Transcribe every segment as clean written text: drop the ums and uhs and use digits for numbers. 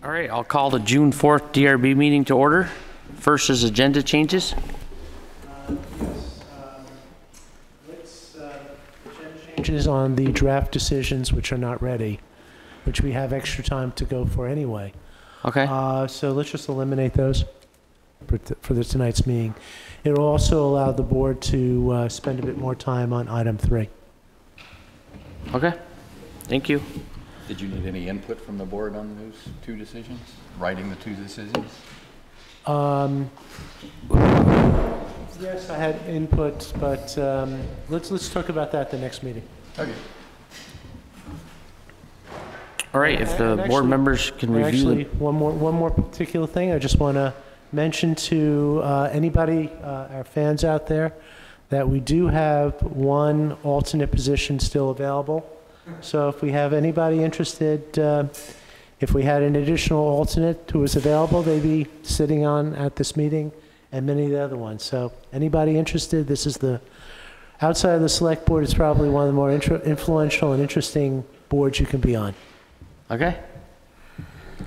All right, I'll call the June 4th DRB meeting to order. First is agenda changes. Changes on the draft decisions which are not ready, which we have extra time to go for anyway. Okay. So let's just eliminate those for tonight's meeting. It will also allow the board to spend a bit more time on item 3. Okay. Thank you. Did you need any input from the board on those two decisions? Writing the two decisions? Yes, I had input, but let's talk about that at the next meeting. Okay. All right, if the board members can review Actually, one more particular thing I just want to mention to anybody, our fans out there, that we do have one alternate position still available. So if we have anybody interested, if we had an additional alternate who was available, they'd be sitting on at this meeting and many of the other ones. So anybody interested, this is the, outside of the select board, it's probably one of the more influential and interesting boards you can be on. Okay.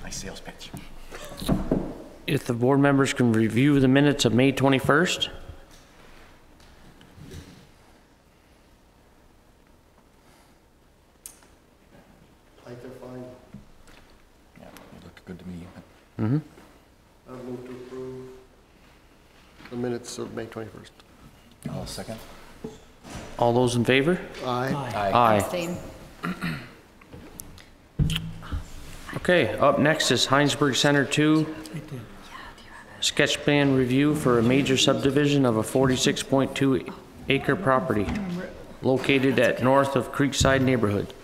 Nice sales pitch. If the board members can review the minutes of May 21st. They're fine. Yeah, it looked good to me. Mm-hmm. I move to approve the minutes of May 21st. I'll second. All those in favor? Aye. Aye. Abstain. Okay, up next is Hinesburg Center 2. Sketch plan review for a major subdivision of a 46.2 acre property located at north of Creekside neighborhood.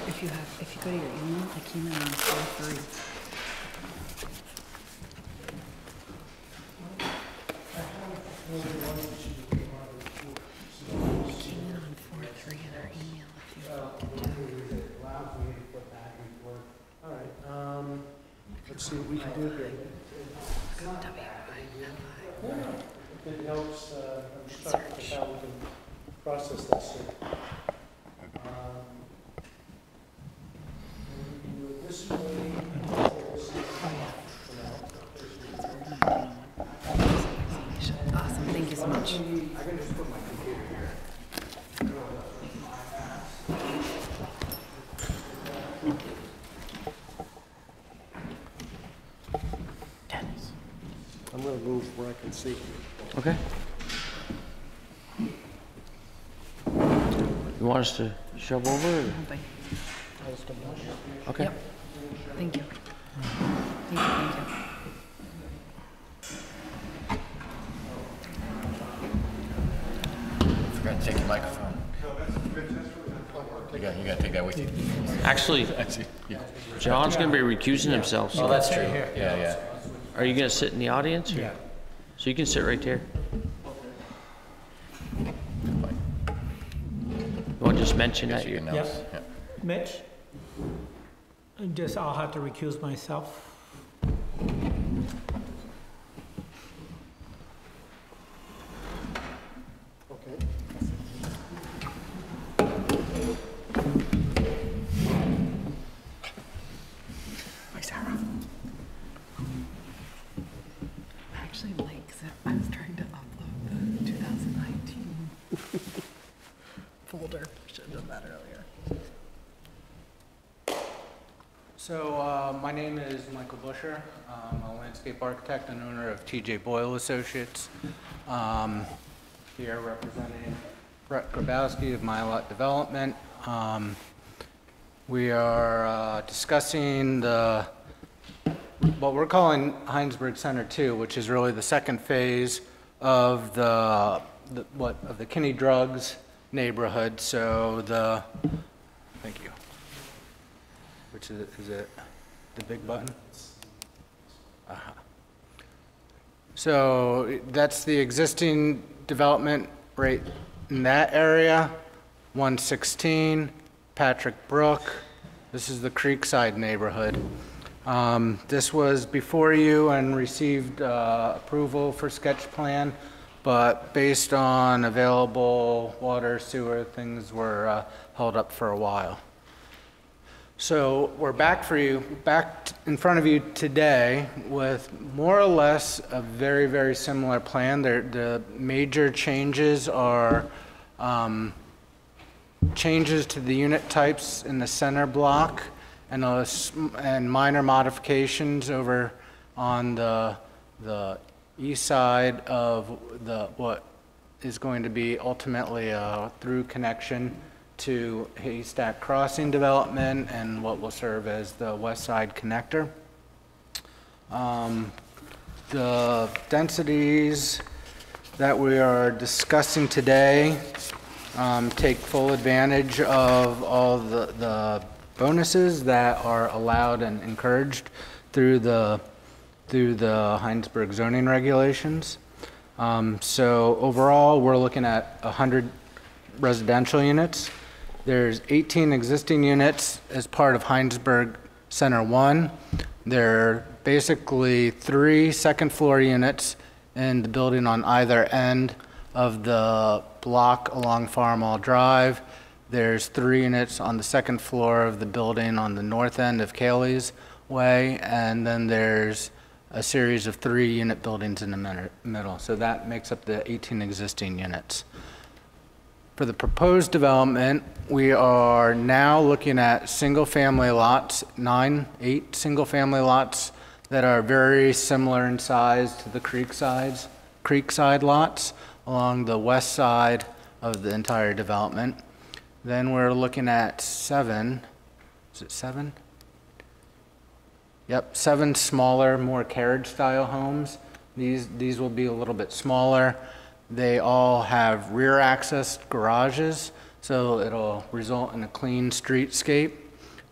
If you go to your email, I came in on 4/3. I came in on 4/3 in our email. If you All right, let's see what we can do here. If it helps, I'm stuck with how we can process this here. We can do it this way. Awesome. Thank you so much. I'm going to move where I can see. Okay. You want us to shove over? Or? Okay. Yep. Thank you. Thank you. Forgot to take your microphone. You got to take that with you. Actually, Yeah. John's going to be recusing himself. So That's true. Yeah. are you going to sit in the audience? Or? Yeah. So you can sit right there. You want to just mention that? You can announce. Yeah. Mitch? I'll have to recuse myself. Okay. Hi, Sarah. Actually, Mike said I was trying to upload the 2019 folder. Should have done that earlier. So my name is Michael Busher. I'm a landscape architect and owner of TJ Boyle Associates. Here representing Brett Grabowski of My Lot Development. We are discussing what we're calling Hinesburg Center 2, which is really the second phase of the Kinney Drugs neighborhood. So thank you. Which is it the big button? Uh-huh. So that's the existing development right in that area, 116, Patrick Brook. This is the Creekside neighborhood. This was before you and received approval for sketch plan, but based on available water, sewer, things were held up for a while. So we're back in front of you today with more or less a very, very similar plan. The major changes are changes to the unit types in the center block and minor modifications over on the east side of what is going to be ultimately a through connection to Haystack Crossing development and what will serve as the west side connector. The densities that we are discussing today take full advantage of all the bonuses that are allowed and encouraged through the Hinesburg zoning regulations. So overall, we're looking at 100 residential units. There's 18 existing units as part of Hinesburg Center 1. There are basically 3 second-floor units in the building on either end of the block along Farmall Drive. There's 3 units on the second floor of the building on the north end of Cayley's Way, and then there's a series of 3-unit buildings in the middle. So that makes up the 18 existing units. For the proposed development, we are now looking at single-family lots, 8 single-family lots that are very similar in size to the Creekside lots along the west side of the entire development. Then we're looking at 7, is it 7? Yep, 7 smaller, more carriage-style homes. These will be a little bit smaller. They all have rear access garages, so it'll result in a clean streetscape.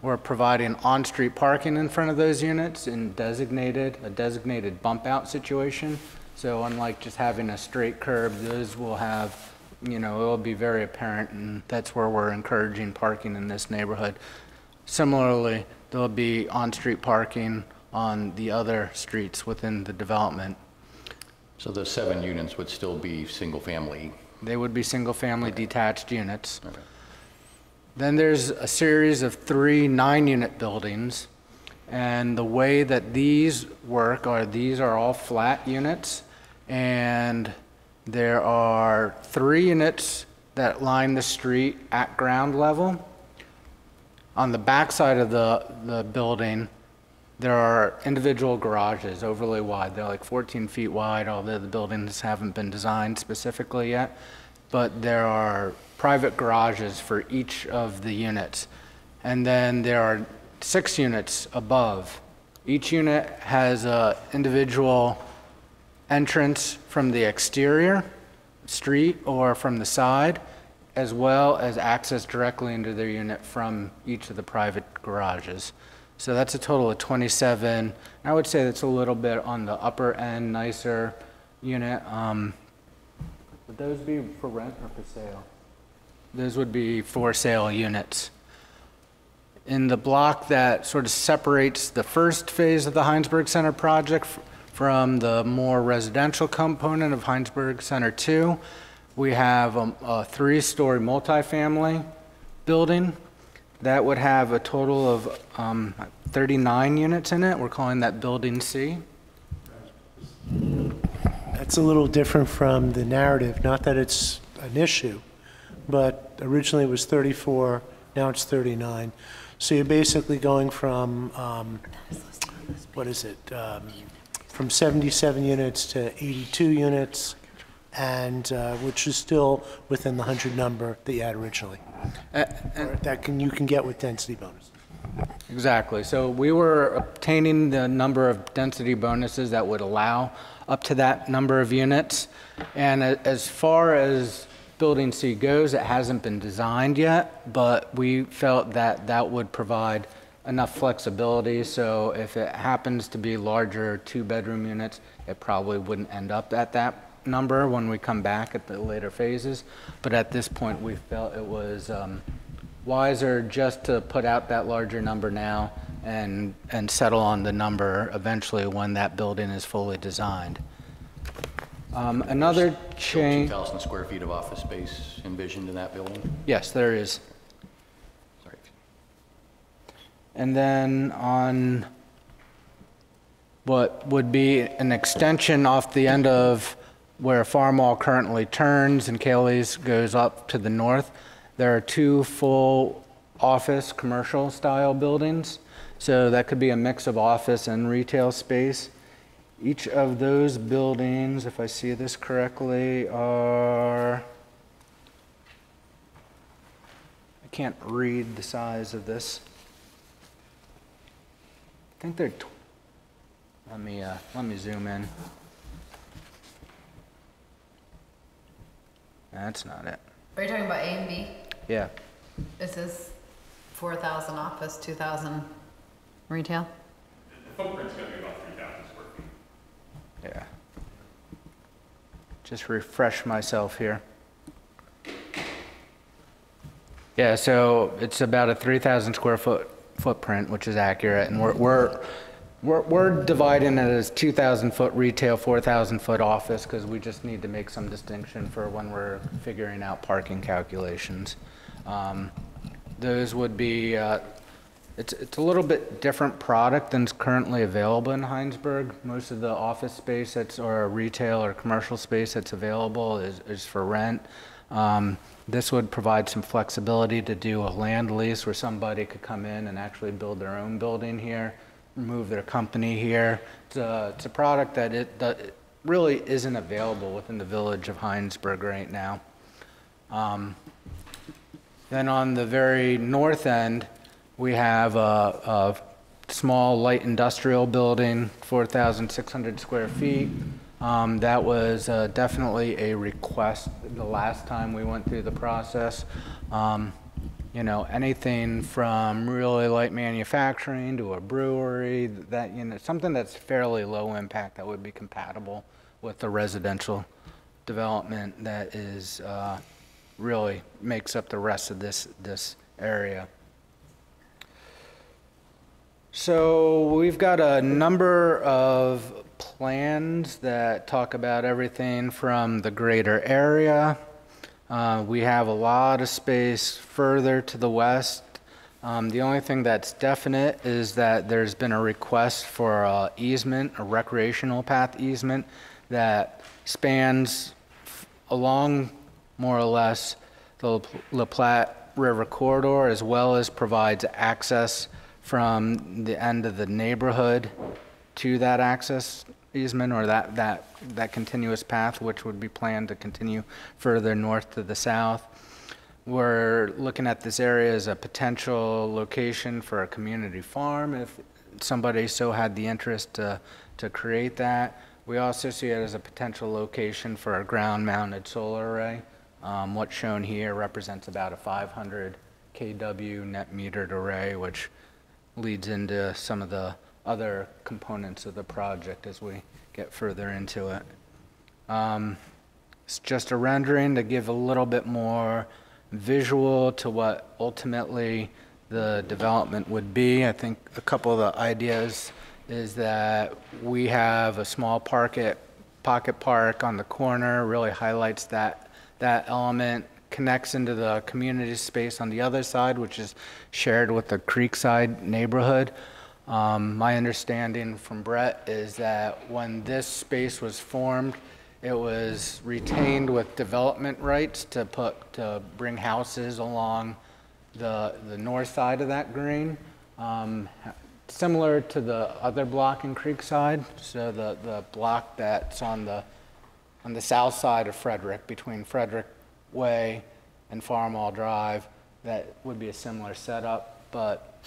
We're providing on-street parking in front of those units in a designated bump out situation. So unlike just having a straight curb, those will have, it will be very apparent, and that's where we're encouraging parking in this neighborhood. Similarly, there'll be on-street parking on the other streets within the development. So the 7 units would still be single-family? They would be single-family detached units. Okay. Then there's a series of 3 9-unit buildings, and the way that these work are these are all flat units, and there are 3 units that line the street at ground level. On the back side of the building, there are individual garages, overly wide. They're like 14 feet wide, although the buildings haven't been designed specifically yet. But there are private garages for each of the units. And then there are 6 units above. Each unit has an individual entrance from the exterior street or from the side, as well as access directly into their unit from each of the private garages. So that's a total of 27. I would say that's a little bit on the upper end, nicer unit. Would those be for rent or for sale? Those would be for sale units. In the block that sort of separates the first phase of the Hinesburg Center project from the more residential component of Hinesburg Center 2, we have a 3-story multifamily building that would have a total of 39 units in it. We're calling that Building C. That's a little different from the narrative, not that it's an issue, but originally it was 34, now it's 39. So you're basically going from, from 77 units to 82 units, and which is still within the 100 number that you had originally. You can get with density bonus. Exactly. So we were obtaining the number of density bonuses that would allow up to that number of units. And as far as Building C goes, it hasn't been designed yet, but we felt that that would provide enough flexibility. So if it happens to be larger 2-bedroom units, it probably wouldn't end up at that number when we come back at the later phases. But at this point, we felt it was wiser just to put out that larger number now and settle on the number eventually when that building is fully designed. Another change. 2,000 square feet of office space envisioned in that building? Yes, there is. Sorry. And then on what would be an extension off the end of where Farm Mall currently turns and Kaylee's goes up to the north, there are 2 full office commercial style buildings. So that could be a mix of office and retail space. Each of those buildings, if I see this correctly, I can't read the size of this. I think they're, let me zoom in. That's not it. Are you talking about A and B? Yeah. This is 4,000 office, 2,000 retail? The footprint's gonna be about 3,000 square feet. Yeah. Just refresh myself here. Yeah, so it's about a 3,000 square foot footprint, which is accurate, and we're dividing it as 2,000 foot retail, 4,000 foot office, because we just need to make some distinction for when we're figuring out parking calculations. Those would be, it's a little bit different product than's currently available in Hinesburg. Most of the office space that's, or retail or commercial space that's available is for rent. This would provide some flexibility to do a land lease where somebody could come in and actually build their own building here, move their company here. It's a product that it really isn't available within the village of Hinesburg right now. Then on the very north end, we have a small light industrial building, 4,600 square feet. That was definitely a request the last time we went through the process. You know, anything from really light manufacturing to a brewery, that, you know, something that's fairly low impact that would be compatible with the residential development that is really makes up the rest of this area. So we've got a number of plans that talk about everything from the greater area. We have a lot of space further to the west. The only thing that's definite is that there's been a request for an easement, a recreational path easement that spans along more or less the La Platte River corridor, as well as provides access from the end of the neighborhood to that access easement, or that continuous path, which would be planned to continue further north to the south. We're looking at this area as a potential location for a community farm if somebody so had the interest to create that. We also see it as a potential location for a ground-mounted solar array. What's shown here represents about a 500 kW net metered array, which leads into some of the other components of the project as we get further into it. It's just a rendering to give a little bit more visual to what ultimately the development would be. I think a couple of the ideas is that we have a small pocket park on the corner, really highlights that element, connects into the community space on the other side, which is shared with the Creekside neighborhood. My understanding from Brett is that when this space was formed, it was retained with development rights to bring houses along the north side of that green, similar to the other block in Creekside. So the block that's on the south side of Frederick, between Frederick Way and Farm Mall Drive, that would be a similar setup, but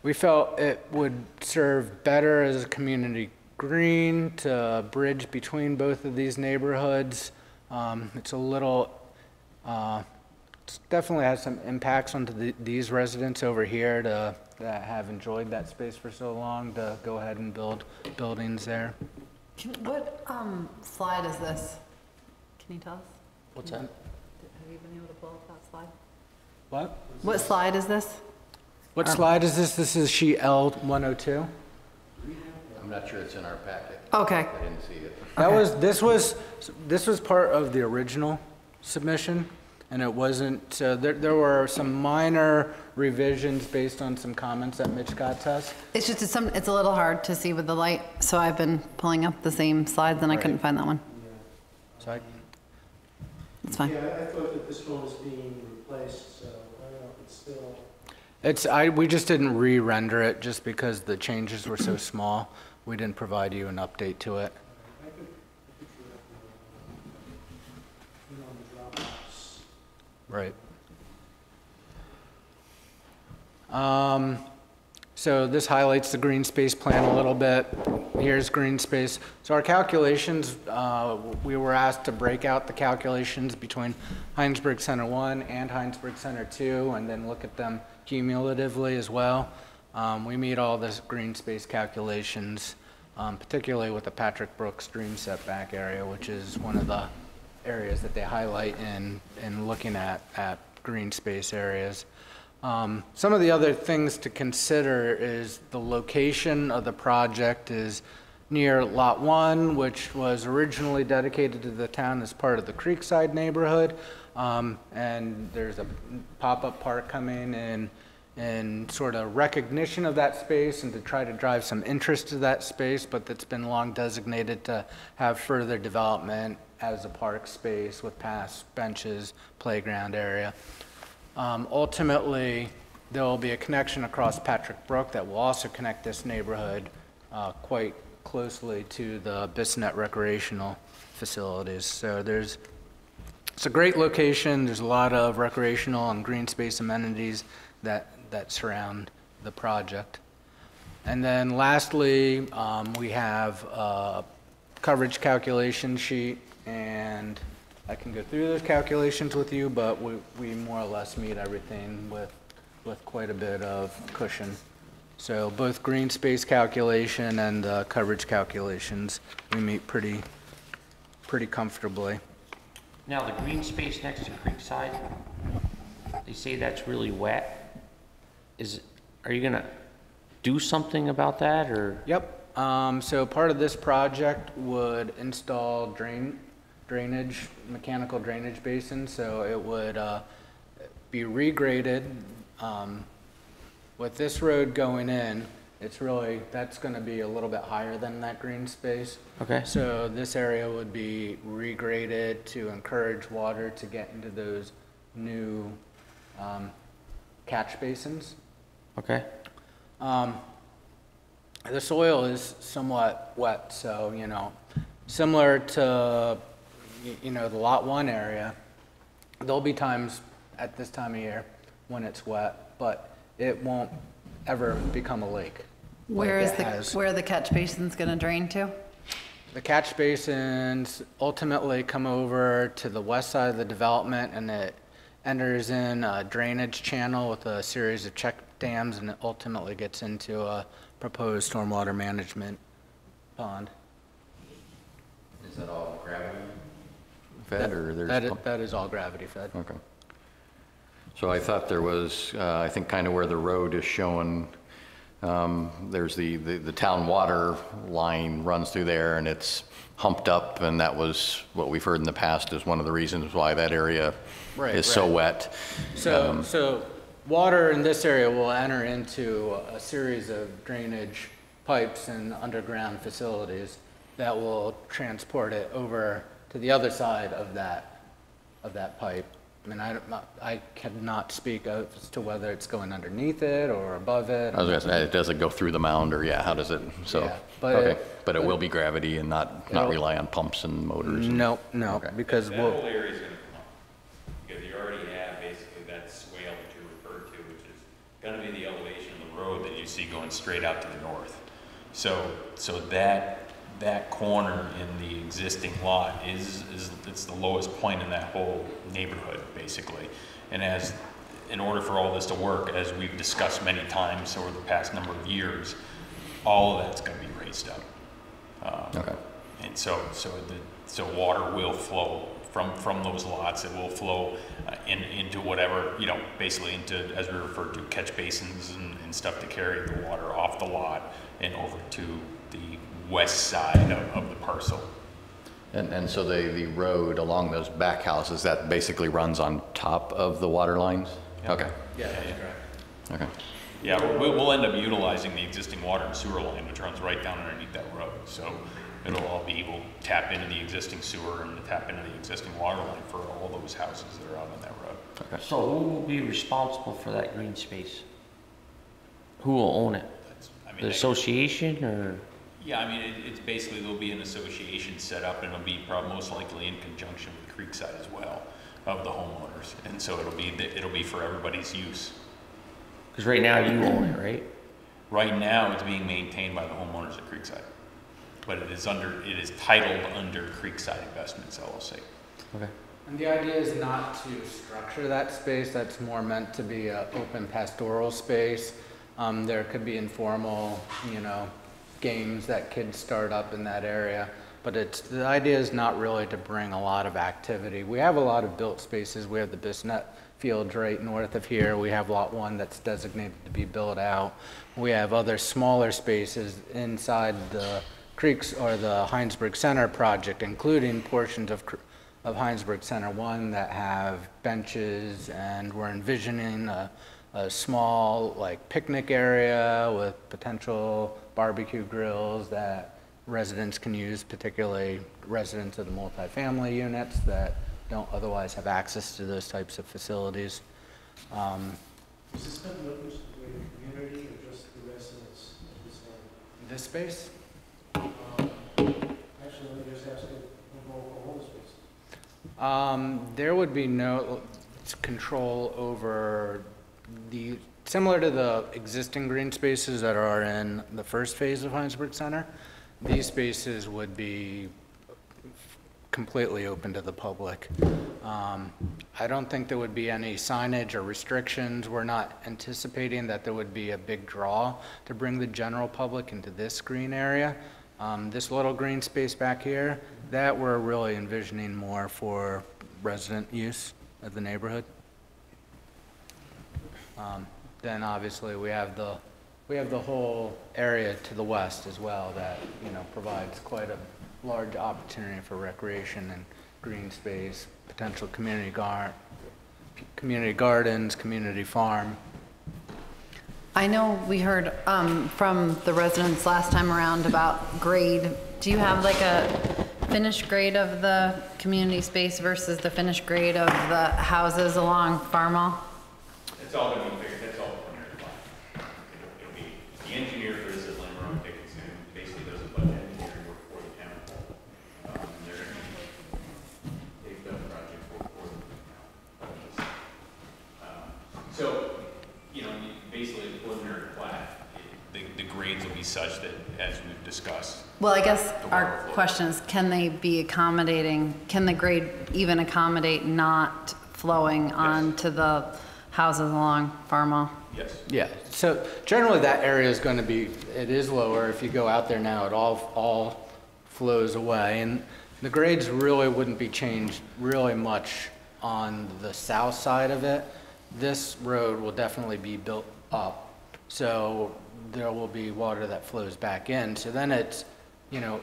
we felt it would serve better as a community green to bridge between both of these neighborhoods. It's a little, it definitely has some impacts onto these residents over here that have enjoyed that space for so long, to go ahead and build buildings there. What slide is this? Can you tell us? What's that? Have you been able to pull up that slide? What? What slide is this? What slide is this? This is sheet L102. I'm not sure it's in our packet. Okay. I didn't see it. This was part of the original submission. and it wasn't, so there were some minor revisions based on some comments that Mitch got to us. It's just, it's a little hard to see with the light, so I've been pulling up the same slides and I couldn't find that one. So I, It's fine. Yeah, I thought that this one was being replaced, so I don't know if it's still. we just didn't re-render it just because the changes were so small. We didn't provide you an update to it. Right. So this highlights the green space plan a little bit. Here's green space. So our calculations, we were asked to break out the calculations between Hinesburg Center 1 and Hinesburg Center 2 and then look at them cumulatively as well. We meet all the green space calculations, particularly with the Patrick Brook stream setback area, which is one of the areas that they highlight in looking at green space areas. Some of the other things to consider is the location of the project is near Lot 1, which was originally dedicated to the town as part of the Creekside neighborhood. And there's a pop-up park coming in sort of recognition of that space and to try to drive some interest to that space, but that's been long designated to have further development as a park space with past benches, playground area. Ultimately, there will be a connection across Patrick Brook that will also connect this neighborhood quite closely to the Bissonnette recreational facilities. So it's a great location. There's a lot of recreational and green space amenities that surround the project. And then lastly, we have a coverage calculation sheet, and I can go through those calculations with you, but we more or less meet everything with quite a bit of cushion. So both green space calculation and coverage calculations, we meet pretty comfortably. Now, the green space next to Creekside, they say that's really wet. Are you gonna do something about that, or? Yep, so part of this project would install drainage, mechanical drainage basin, so it would be regraded. With this road going in, that's gonna be a little bit higher than that green space. Okay. So this area would be regraded to encourage water to get into those new catch basins. Okay. The soil is somewhat wet, so, similar to, the Lot 1 area, there'll be times at this time of year when it's wet, but it won't ever become a lake. Where are the catch basins gonna drain to? The catch basins ultimately come over to the west side of the development, and it enters in a drainage channel with a series of check dams, and it ultimately gets into a proposed stormwater management pond. Is that all gravity fed, or there's? That is all gravity fed. Okay. So I thought there was, I think kind of where the road is showing, there's the town water line runs through there and it's humped up, and that was what we've heard in the past is one of the reasons why that area is so wet. So water in this area will enter into a series of drainage pipes and underground facilities that will transport it over to the other side of that pipe. I mean, I cannot speak as to whether it's going underneath it or above it. I was going to say, does it go through the mound, or how does it? So, Yeah, but okay, but it will be gravity and not rely on pumps and motors. No, Okay. because That whole area is going to come up, because you already have basically that swale that you referred to, which is going to be the elevation of the road that you see going straight out to the north. So that corner in the existing lot it's the lowest point in that whole neighborhood, basically. And in order for all this to work, as we've discussed many times over the past number of years, all of that's going to be raised up. Okay. And so water will flow from those lots. It will flow into whatever, basically into, as we refer to, catch basins and stuff to carry the water off the lot and over to the west side of the parcel. And so the road along those back houses, that basically runs on top of the water lines? Okay, Yeah, that's correct. okay. Yeah, we'll end up utilizing the existing water and sewer line, which runs right down underneath that road. So it'll all be, we'll tap into the existing sewer and tap into the existing water line for all those houses that are out on that road. So who will be responsible for that green space? Who will own it? I mean, The association or? yeah, I mean, it's basically, there'll be an association set up, and it'll be most likely in conjunction with Creekside as well, of the homeowners. And so it'll be for everybody's use. Because right now you own it, right? Right now, it's being maintained by the homeowners at Creekside, but it is titled under Creekside Investments LLC. Okay. And the idea is not to structure that space. That's more meant to be an open pastoral space. There could be informal, games that kids start up in that area. But the idea is not really to bring a lot of activity. We have a lot of built spaces. We have the Bisnet Fields right north of here. We have Lot 1 that's designated to be built out. We have other smaller spaces inside the Creeks or the Hinesburg Center project, including portions of Hinesburg Center 1 that have benches, and we're envisioning a small picnic area with potential barbecue grills that residents can use, particularly residents of the multifamily units that don't otherwise have access to those types of facilities. Is this going to be open to the greater community or just the residents of this area? This space? Actually, let me just ask you, whole space. There would be no control over similar to the existing green spaces that are in the first phase of Hinesburg Center. These spaces would be completely open to the public. I don't think there would be any signage or restrictions. We're not anticipating that there would be a big draw to bring the general public into this green area. This little green space back here, that we're really envisioning more for resident use of the neighborhood. Then obviously we have the whole area to the west as well that provides quite a large opportunity for recreation and green space, potential community gardens, community farm. I know we heard from the residents last time around about grade. Do you have like a finished grade of the community space versus the finished grade of the houses along Farmall? It's all going to be figured, that's all preliminary plan. It'll be, the engineer for this is Lynn Rowan Dickinson, basically does a bunch of engineering work for the town. They've done project work for the town. So, basically the preliminary plat, the grades will be such that, as we've discussed. Well, I guess the our water flow. question is, can they be accommodating, can the grade even accommodate not flowing onto the houses along Farmall? Yes. Yeah, so generally that area is going to be, it is lower. If you go out there now, it all flows away. And the grades really wouldn't be changed really much on the south side of it. This road will definitely be built up. So there will be water that flows back in. So then it's,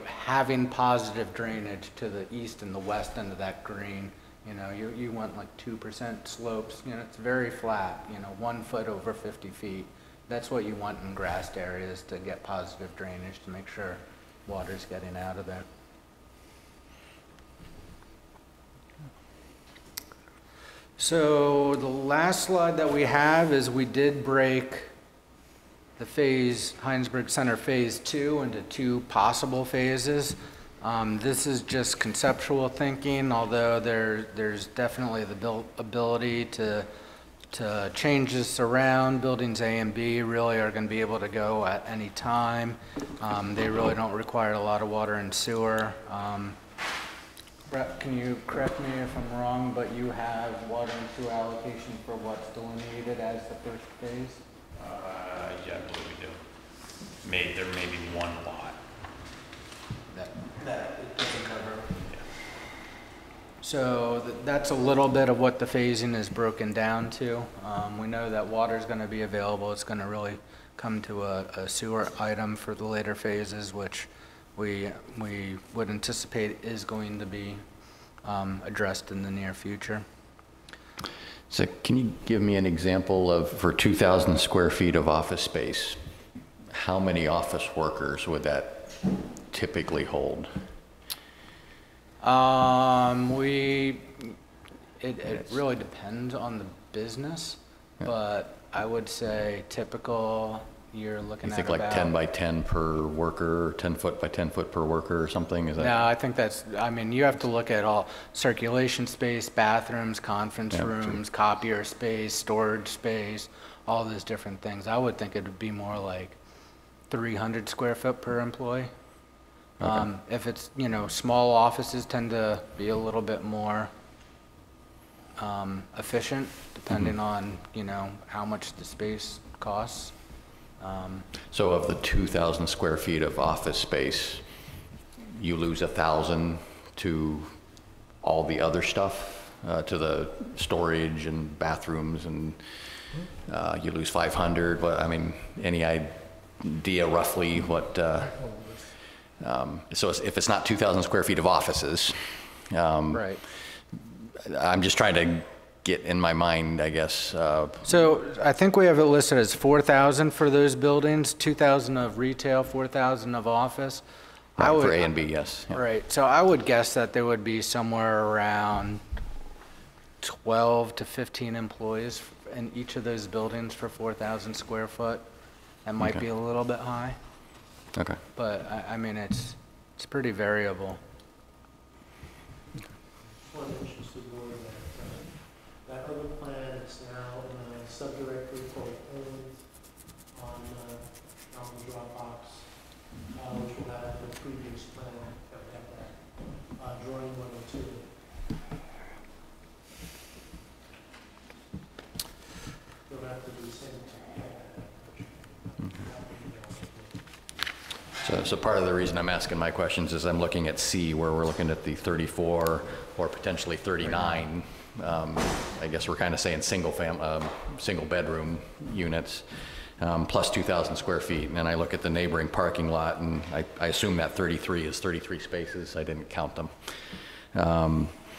having positive drainage to the east and the west end of that green. You want like 2% slopes, it's very flat, 1 foot over 50 feet. That's what you want in grassed areas to get positive drainage to make sure water's getting out of there. So the last slide that we have is we did break the Hinesburg Center Phase 2 into 2 possible phases. This is just conceptual thinking, although there's definitely the ability to change this around. Buildings A and B really are going to be able to go at any time. They really don't require a lot of water and sewer. Brett, can you correct me if I'm wrong, but you have water and sewer allocation for what's delineated as the first phase? Yeah, I believe we do. There may be one lot. That it doesn't cover. Yeah. So that's a little bit of what the phasing is broken down to. We know that water is going to be available. It's going to really come to a sewer item for the later phases, which we would anticipate is going to be addressed in the near future. So can you give me an example of, for 2,000 square feet of office space, how many office workers would that typically hold? It really depends on the business, but I would say typical, you're looking You at think like about 10 by 10 per worker, or 10 foot by 10 foot per worker or something? Is that? No, I think that's, I mean, you have to look at all circulation space, bathrooms, conference rooms, copier space, storage space, all those different things. I would think it would be more like 300 square foot per employee. Okay. If it's, you know, small offices tend to be a little bit more efficient, depending on, you know, how much the space costs. So of the 2,000 square feet of office space, you lose 1,000 to all the other stuff, to the storage and bathrooms, and you lose 500. But I mean, any idea roughly what? So if it's not 2,000 square feet of offices, Right. I'm just trying to get in my mind, I guess. So I think we have it listed as 4,000 for those buildings, 2,000 of retail, 4,000 of office. For A and B, yes. Yeah. Right, so I would guess that there would be somewhere around 12 to 15 employees in each of those buildings for 4,000 square foot. That might be a little bit high, Okay. but I mean, it's pretty variable. One mentions to the board that other plan is now in a subdirectory called Owned on the Dropbox, which will have the previous plan that we have that, drawing 102. You'll have to do the same. So part of the reason I'm asking my questions is I'm looking at C, where we're looking at the 34 or potentially 39. I guess we're kind of saying single bedroom units, plus 2,000 square feet. And then I look at the neighboring parking lot, and I assume that 33 is 33 spaces. I didn't count them.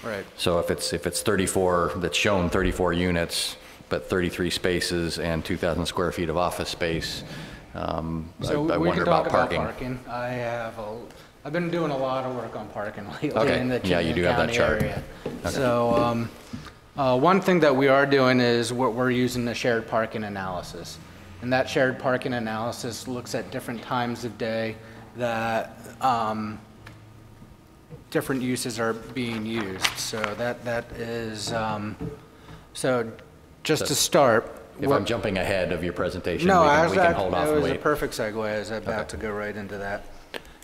Right. So if it's 34, that's shown 34 units, but 33 spaces and 2,000 square feet of office space, So I we wonder can talk about parking. I've been doing a lot of work on parking lately Okay. in the Yeah, you Chittenden do have that County chart. area. Okay. So one thing that we are doing is we're using the shared parking analysis. And that shared parking analysis looks at different times of day that different uses are being used. So that is, so just to start. If I'm jumping ahead of your presentation, No, we can hold off it and was a wait. perfect segue. I was about to go right into that.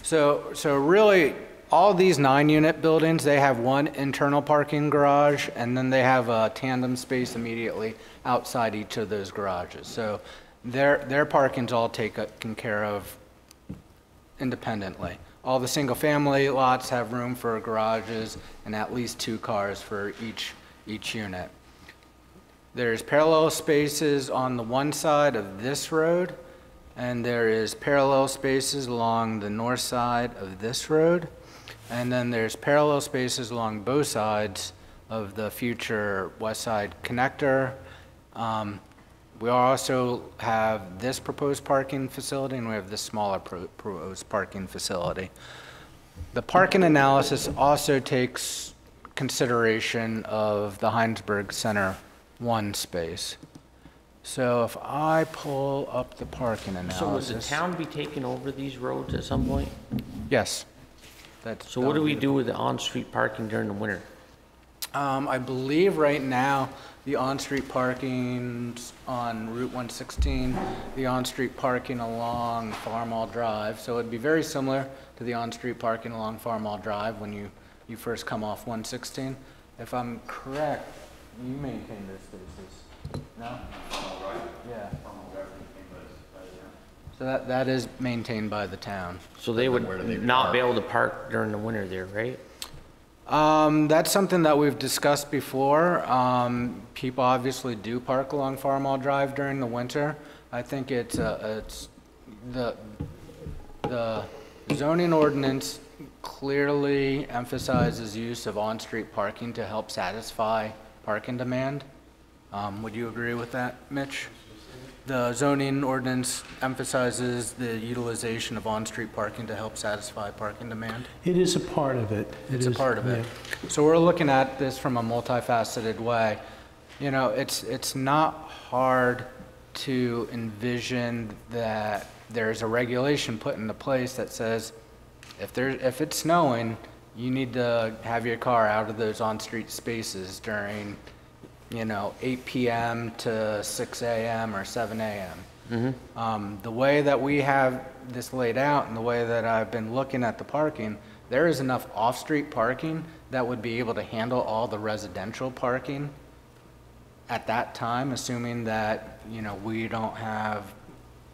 So really, all these 9-unit buildings, they have one internal parking garage, and then they have a tandem space immediately outside each of those garages. So their parking's all taken care of independently. All the single-family lots have room for garages and at least 2 cars for each unit. There's parallel spaces on the one side of this road, and there is parallel spaces along the north side of this road, and then there's parallel spaces along both sides of the future west side connector. We also have this proposed parking facility, and we have this smaller proposed parking facility. The parking analysis also takes consideration of the Hinesburg Center 1 space. So if I pull up the parking analysis. So would the town be taking over these roads at some point? Yes. So what do we do with the on-street parking during the winter? I believe right now, the on-street parking on Route 116, the on-street parking along Farmall Drive. So it'd be very similar to the on-street parking along Farmall Drive when you first come off 116. If I'm correct, you maintain those spaces, no? Yeah. So that is maintained by the town. So they would not be able to park during the winter there, right? That's something that we've discussed before. People obviously do park along Farmall Drive during the winter. I think it's the zoning ordinance clearly emphasizes use of on-street parking to help satisfy parking demand. Would you agree with that, Mitch? The zoning ordinance emphasizes the utilization of on-street parking to help satisfy parking demand. It is a part of it. It's a part of it. So we're looking at this from a multifaceted way. You know, it's not hard to envision that there's a regulation put into place that says if it's snowing, you need to have your car out of those on-street spaces during, you know, 8 p.m. to 6 a.m. or 7 a.m. The way that we have this laid out and the way that I've been looking at the parking, there is enough off-street parking that would be able to handle all the residential parking at that time, assuming that, you know, we don't have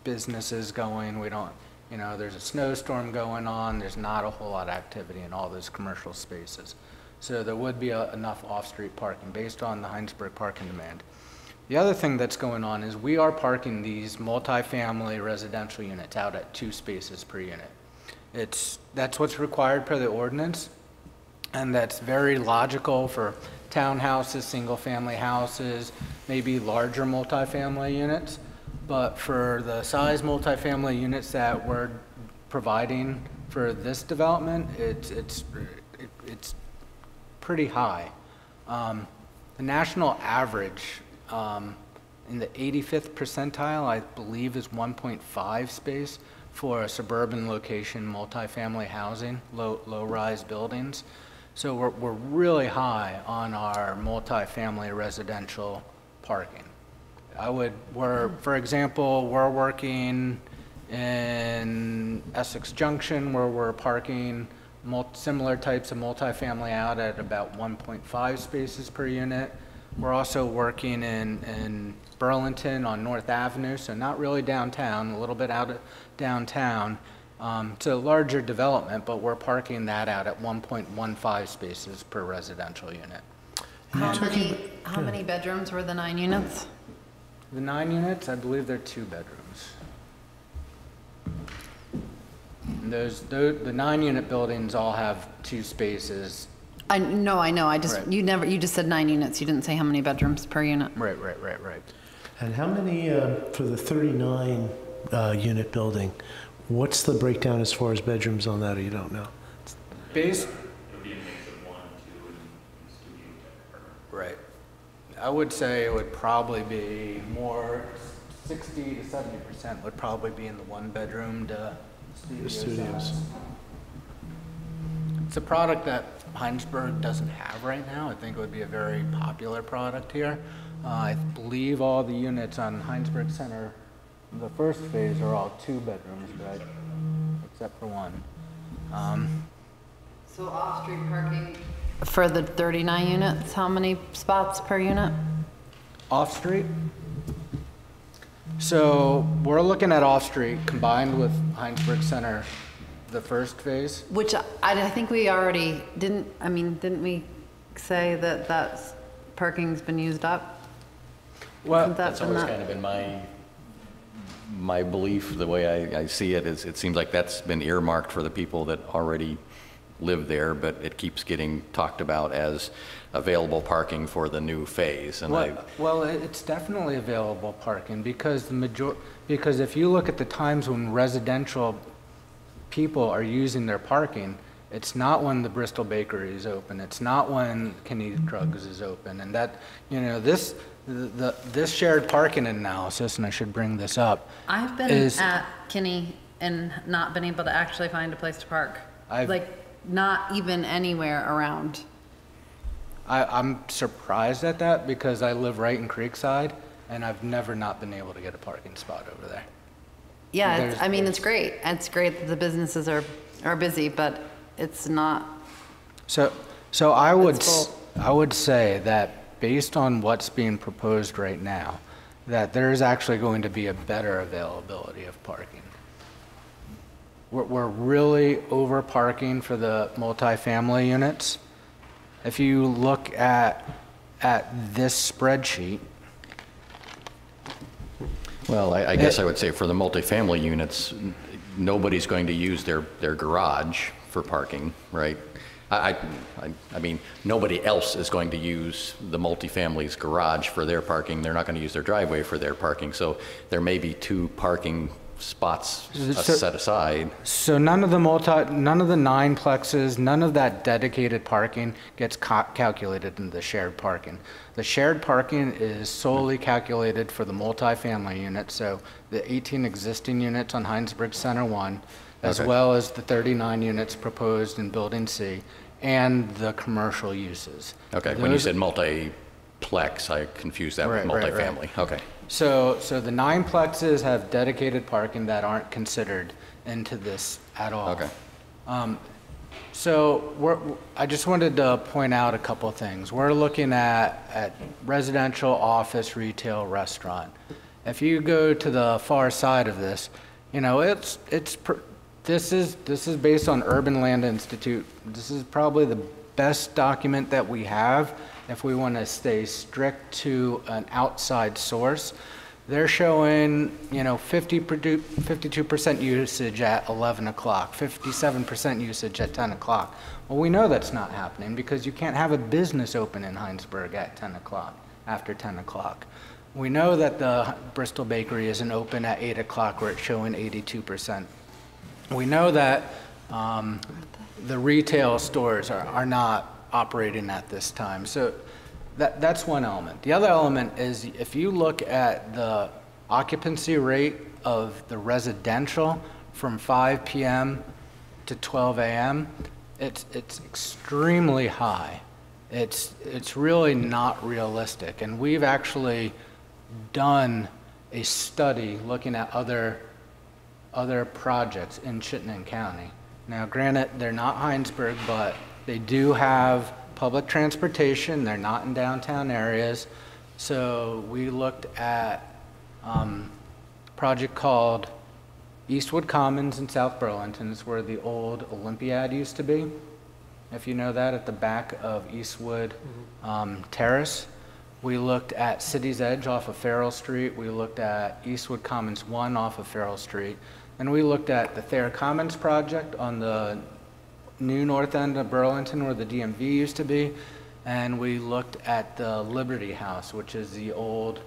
businesses going, we don't, you know, there's a snowstorm going on, there's not a whole lot of activity in all those commercial spaces. So there would be enough off-street parking based on the Hinesburg parking demand. The other thing that's going on is we are parking these multifamily residential units out at 2 spaces per unit. That's what's required per the ordinance, and that's very logical for townhouses, single-family houses, maybe larger multifamily units. But for the size multifamily units that we're providing for this development, it's pretty high. The national average in the 85th percentile, I believe, is 1.5 space for a suburban location multifamily housing, low-rise buildings. So we're really high on our multifamily residential parking. For example, we're working in Essex Junction where we're parking similar types of multifamily out at about 1.5 spaces per unit. We're also working in Burlington on North Avenue, so not really downtown, a little bit out of downtown. It's a larger development, but we're parking that out at 1.15 spaces per residential unit. How many bedrooms were the 9 units? The 9 units, I believe they're 2 bedrooms. And the 9-unit buildings all have 2 spaces. I know. I just, Right. you just said 9 units. You didn't say how many bedrooms per unit. Right. And how many, for the 39 unit building, what's the breakdown as far as bedrooms on that, or you don't know? Based, It'll be a mix of 1, 2, and studio type apartment. right. I would say it would probably be more, 60 to 70% would probably be in the 1-bedroom to studio size. It's a product that Hinesburg doesn't have right now. I think it would be a very popular product here. I believe all the units on Hinesburg Center, the first phase, are all 2 bedrooms, right? Except for 1. So off-street parking for the 39 units, how many spots per unit? Off-street? So we're looking at off-street combined with Hinesburg Center, the first phase. Which I think we already didn't we say that that's parking's been used up? Well, Hasn't that That's been always that- kind of been my belief, the way I see it, is it seems like that's been earmarked for the people that already live there, but it keeps getting talked about as available parking for the new phase. And well, it's definitely available parking because because if you look at the times when residential people are using their parking, it's not when the Bristol Bakery is open. It's not when Kinney Drugs is open. And that, you know, this shared parking analysis, and I should bring this up. I've been at Kinney and not been able to actually find a place to park. Not even anywhere around. I'm surprised at that because I live right in Creekside and I've never not been able to get a parking spot over there. Yeah, There's- it's great. It's great that the businesses are busy, but it's not. So I would It's full. I would say that based on what's being proposed right now, that there is actually going to be a better availability of parking. We're really over parking for the multifamily units. If you look at this spreadsheet, Well, I guess I would say for the multifamily units, nobody's going to use their garage for parking, right? I mean, nobody else is going to use the multifamily's garage for their parking. They're not going to use their driveway for their parking. So there may be 2 parking spots set aside. So none of the 9 plexes, none of that dedicated parking gets calculated in the shared parking. The shared parking is solely calculated for the multifamily units, so the 18 existing units on Hinesburg Center 1, as Okay. well as the 39 units proposed in Building C, and the commercial uses. Okay, when you said multiplex, I confused that with Right, right, right. multifamily. Okay. So the 9 plexes have dedicated parking that aren't considered into this at all. Okay. I just wanted to point out a couple things. We're looking at residential, office, retail, restaurant. If you go to the far side of this, you know, this is based on Urban Land Institute. This is probably the best document that we have if we want to stay strict to an outside source. They're showing, you know, 52% usage at 11 o'clock, 57% usage at 10 o'clock. Well, we know that's not happening because you can't have a business open in Hinesburg at 10 o'clock, after 10 o'clock. We know that the Bristol Bakery isn't open at 8 o'clock where it's showing 82%. We know that the retail stores are not operating at this time. So that's one element. The other element is if you look at the occupancy rate of the residential from 5 p.m. to 12 a.m., it's extremely high. It's really not realistic. And we've actually done a study looking at other projects in Chittenden County. Now, granted, they're not Hinesburg, but they do have public transportation. They're not in downtown areas. So we looked at a project called Eastwood Commons in South Burlington. It's where the old Olympiad used to be. If you know that, at the back of Eastwood Terrace. We looked at City's Edge off of Farrell Street. We looked at Eastwood Commons 1 off of Farrell Street. And we looked at the Thayer Commons project on the new north end of Burlington where the DMV used to be. And we looked at the Liberty House, which is the old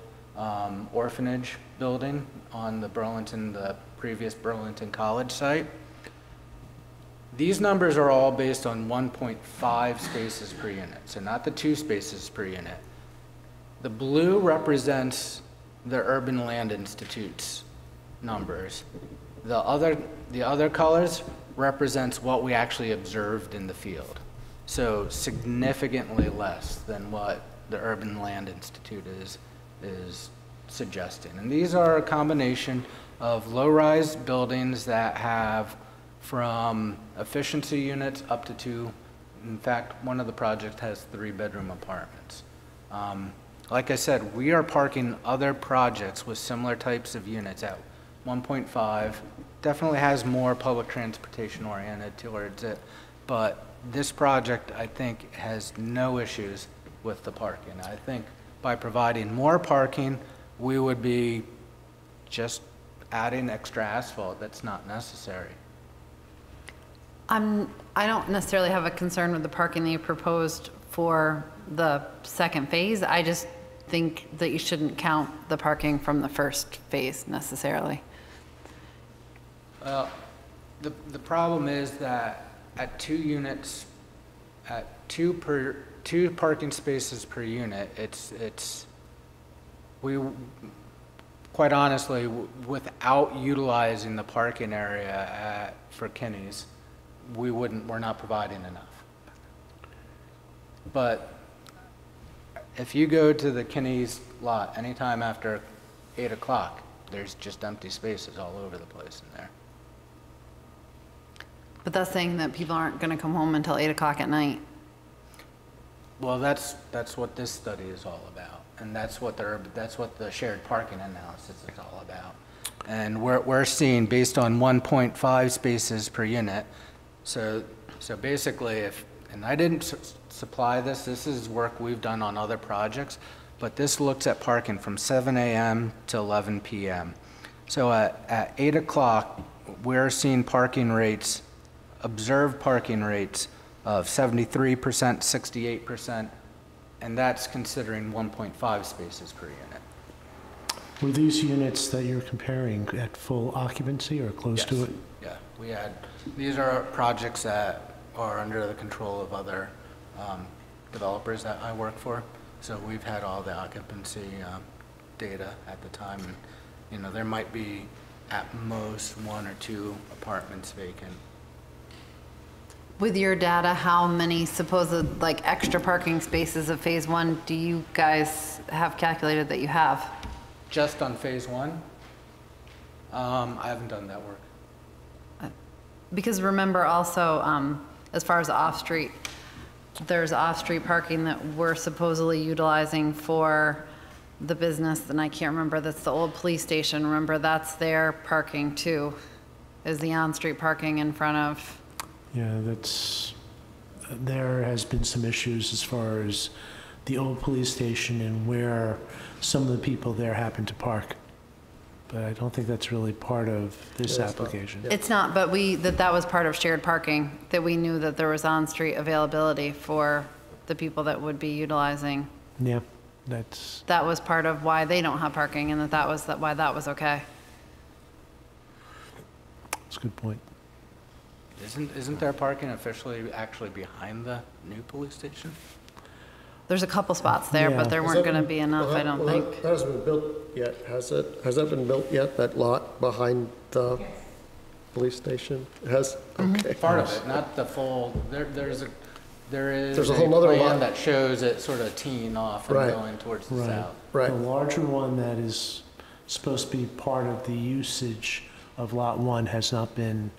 orphanage building on the previous Burlington College site. These numbers are all based on 1.5 spaces per unit, so not the 2 spaces per unit. The blue represents the Urban Land Institute's numbers. The other colors represents what we actually observed in the field. So significantly less than what the Urban Land Institute is suggesting. And these are a combination of low-rise buildings that have from efficiency units up to 2. In fact, one of the projects has 3-bedroom apartments. Like I said, we are parking other projects with similar types of units at 1.5. Definitely has more public transportation oriented towards it, but this project, I think, has no issues with the parking. I think by providing more parking, we would be just adding extra asphalt that's not necessary. I don't necessarily have a concern with the parking that you proposed for the second phase. I just think that you shouldn't count the parking from the first phase necessarily. The problem is that at 2 units, at 2 parking spaces per unit, we quite honestly, without utilizing the parking area for Kinney's, we're not providing enough. But if you go to the Kinney's lot anytime after 8 o'clock, there's just empty spaces all over the place in there. But that's saying that people aren't going to come home until 8 o'clock at night. Well, that's what this study is all about, and that's what the shared parking analysis is all about. And we're seeing based on 1.5 spaces per unit. So basically, and I didn't supply this. This is work we've done on other projects, but this looks at parking from 7 a.m. to 11 p.m. So at 8 o'clock, we're seeing parking rates, observed parking rates of 73%, 68%, and that's considering 1.5 spaces per unit. Were these units that you're comparing at full occupancy or close to Yes. it? Yeah, these are projects that are under the control of other developers that I work for. So we've had all the occupancy data at the time. And, you know, there might be at most 1 or 2 apartments vacant. With your data, how many supposed like extra parking spaces of phase 1 do you guys have calculated that you have? Just on phase 1, I haven't done that work. Because remember also, as far as off-street, there's off-street parking that we're supposedly utilizing for the business, and I can't remember, that's the old police station. Remember, that's their parking too, is the on-street parking in front of. Yeah, there has been some issues as far as the old police station and where some of the people there happen to park. But I don't think that's really part of this Yeah, it's not. application. It's not, but that was part of shared parking, that we knew that there was on-street availability for the people that would be utilizing. Yeah, that's, That was part of why they don't have parking, and that was why that was okay. that's a good point. Isn't there parking officially actually behind the new police station? There's a couple spots there, Yeah. but there weren't gonna be enough, I don't think. That hasn't been built yet, has it? Has that been built yet, that lot behind the police station? It has? Okay. Part of it, not the full, there is There's a a whole nother plan lot. that shows it sort of teeing off and Right. going towards the Right. south. Right. The larger one that is supposed to be part of the usage of Lot 1 has not been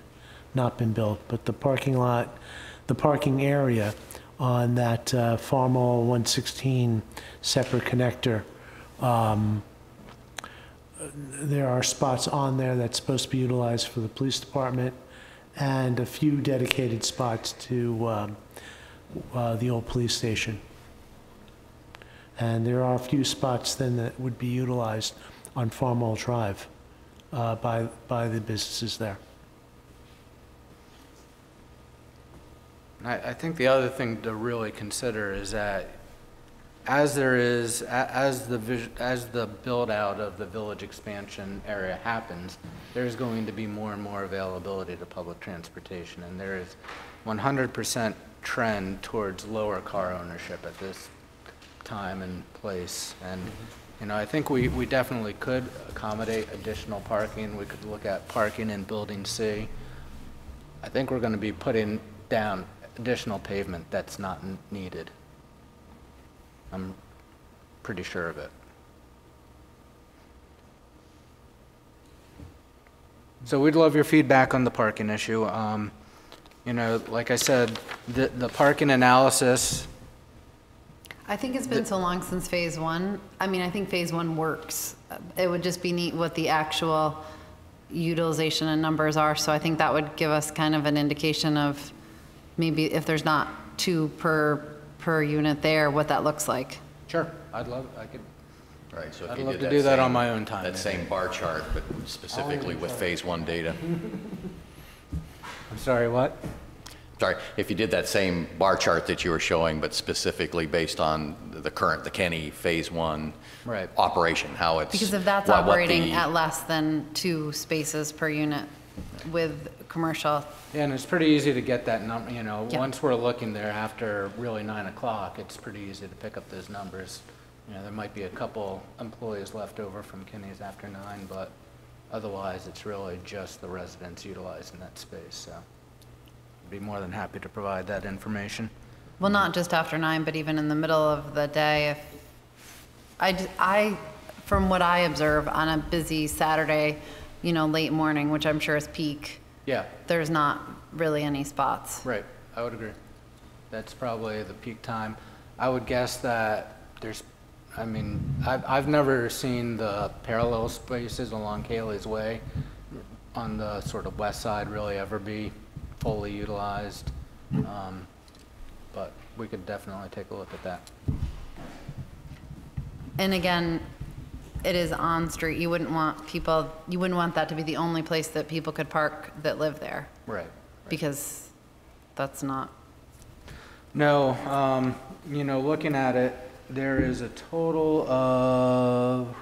built, but the parking lot, the parking area on that Farmall 116 separate connector, there are spots on there that's supposed to be utilized for the police department and a few dedicated spots to the old police station. And there are a few spots then that would be utilized on Farmall Drive by the businesses there. I think the other thing to really consider is that as the build out of the village expansion area happens, there's going to be more and more availability to public transportation, and there is 100% trend towards lower car ownership at this time and place. And you know, I think we definitely could accommodate additional parking. We could look at parking in Building C. I think we're going to be putting down additional pavement that's not needed. I'm pretty sure of it. So we'd love your feedback on the parking issue. You know, like I said, the parking analysis, I think it's been so long since phase 1. I mean, I think phase 1 works. It would just be neat what the actual utilization and numbers are, so I think that would give us kind of an indication of maybe if there's not 2 per unit there, what that looks like. sure, I could, Right, so if I'd you love did to that do that on same- my own time, That maybe. same bar chart, but specifically with phase 1 data. I'm sorry, what? Sorry, if you did that same bar chart that you were showing, but specifically based on the Kenny phase 1 Right. operation, how it's. Because if that's what operating the- at less than 2 spaces per unit with commercial, Yeah, and it's pretty easy to get that number, you know, Yeah. once we're looking there after really 9 o'clock, it's pretty easy to pick up those numbers. You know, there might be a couple employees left over from Kinney's after 9, but otherwise, it's really just the residents utilizing that space, so I'd be more than happy to provide that information. well, not just after 9, but even in the middle of the day. If I, from what I observe on a busy Saturday, you know, late morning, which I'm sure is peak, Yeah, there's not really any spots. right, I would agree. That's probably the peak time. I would guess that I mean, I've never seen the parallel spaces along Cayley's Way on the sort of west side really ever be fully utilized. But we could definitely take a look at that. And again, it is on street. You wouldn't want people, you wouldn't want that to be the only place that people could park that live there, Right. because that's not, No, you know, looking at it, there is a total of,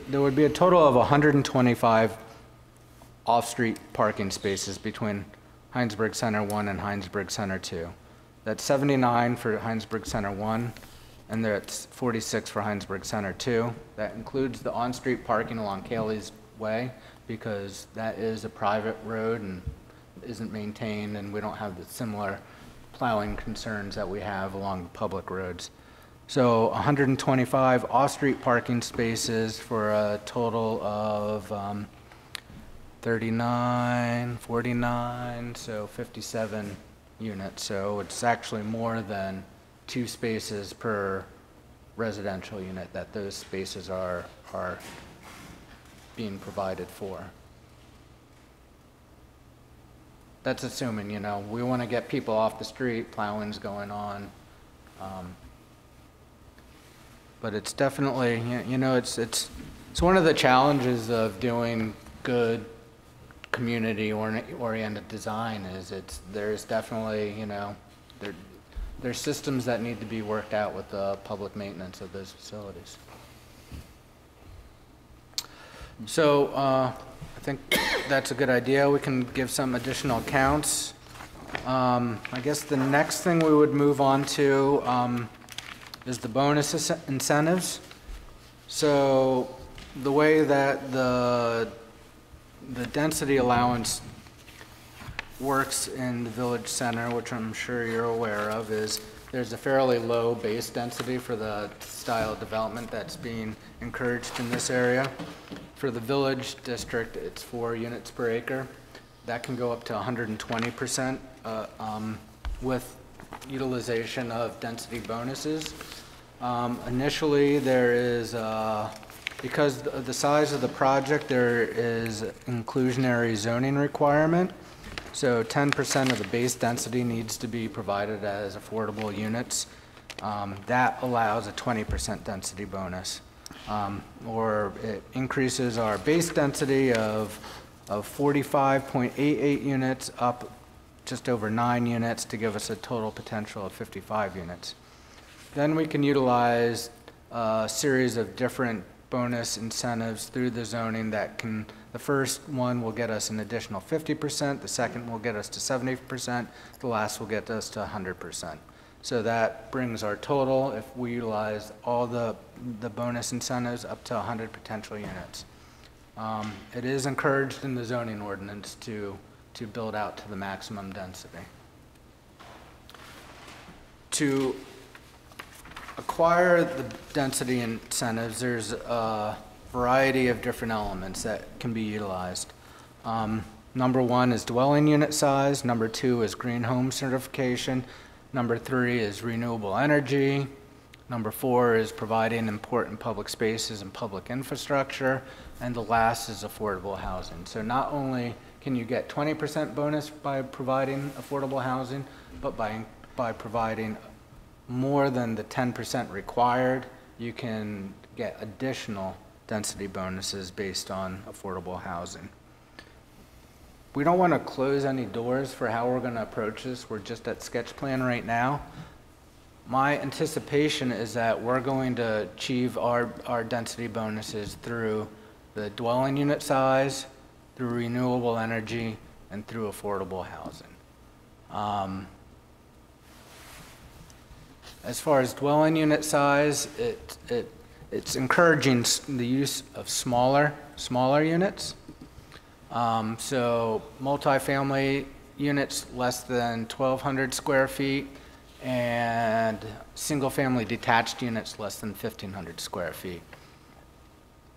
there would be a total of 125 off-street parking spaces between Hinesburg Center 1 and Hinesburg Center 2. That's 79 for Hinesburg Center 1, and that's 46 for Hinesburg Center 2. That includes the on-street parking along Cayley's Way, because that is a private road and isn't maintained, and we don't have the similar plowing concerns that we have along public roads. So 125 off-street parking spaces for a total of 39, 49, so 57 units. So it's actually more than 2 spaces per residential unit that those spaces are being provided for. That's assuming, you know, we want to get people off the street, plowing's going on. But it's definitely, you know, it's one of the challenges of doing good community-oriented design is there's definitely, you know, there's systems that need to be worked out with the public maintenance of those facilities. So I think that's a good idea. We can give some additional counts. I guess the next thing we would move on to is the bonus incentives. So the way that the density allowance works in the village center, which I'm sure you're aware of, is there's a fairly low base density for the style of development that's being encouraged in this area. For the village district, it's 4 units per acre. That can go up to 120% with utilization of density bonuses. Initially, there is, because of the size of the project, there is inclusionary zoning requirement. So 10% of the base density needs to be provided as affordable units. That allows a 20% density bonus. Or it increases our base density of 45.88 units up just over 9 units to give us a total potential of 55 units. Then we can utilize a series of different bonus incentives through the zoning that can, the first one will get us an additional 50%, the second will get us to 70%, the last will get us to 100%. So that brings our total, if we utilize all the bonus incentives, up to 100 potential units. It is encouraged in the zoning ordinance to build out to the maximum density. To acquire the density incentives, there's a variety of different elements that can be utilized. Number 1 is dwelling unit size. Number 2 is green home certification. Number 3 is renewable energy. Number 4 is providing important public spaces and public infrastructure. And the last is affordable housing. So not only can you get 20% bonus by providing affordable housing, but by providing more than the 10% required, you can get additional density bonuses based on affordable housing. We don't want to close any doors for how we're going to approach this. We're just at sketch plan right now. My anticipation is that we're going to achieve our density bonuses through the dwelling unit size, through renewable energy, and through affordable housing. As far as dwelling unit size, it's encouraging the use of smaller units. So multifamily units less than 1,200 square feet, and single-family detached units less than 1,500 square feet.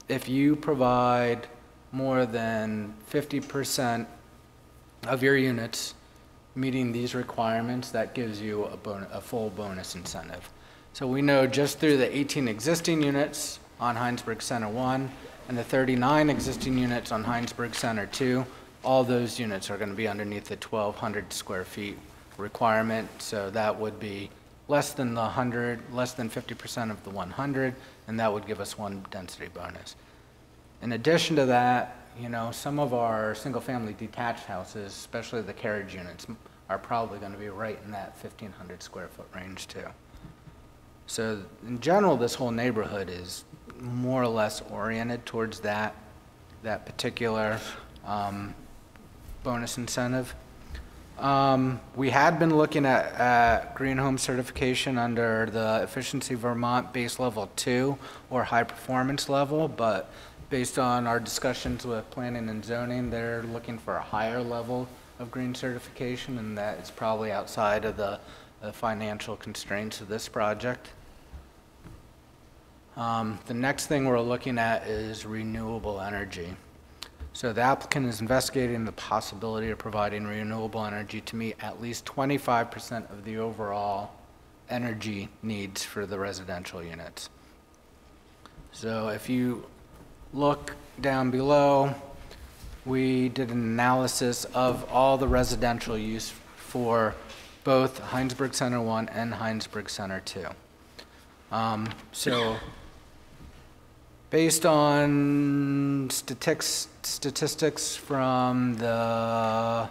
If you provide more than 50% of your units meeting these requirements, that gives you a full bonus incentive. So we know just through the 18 existing units on Hinesburg Center 1 and the 39 existing units on Hinesburg Center 2, all those units are going to be underneath the 1,200 square feet requirement. So that would be less than the 100, less than 50% of the 100, and that would give us one density bonus. In addition to that, you know, some of our single-family detached houses, especially the carriage units, are probably going to be right in that 1,500 square foot range too. So in general, this whole neighborhood is more or less oriented towards that particular bonus incentive. We had been looking at green home certification under the Efficiency Vermont base level 2 or high performance level, but based on our discussions with planning and zoning, they're looking for a higher level of green certification, and that is probably outside of the financial constraints of this project. The next thing we're looking at is renewable energy. So the applicant is investigating the possibility of providing renewable energy to meet at least 25% of the overall energy needs for the residential units. So if you look down below, we did an analysis of all the residential use for both Hinesburg Center 1 and Hinesburg Center 2. So based on statistics from the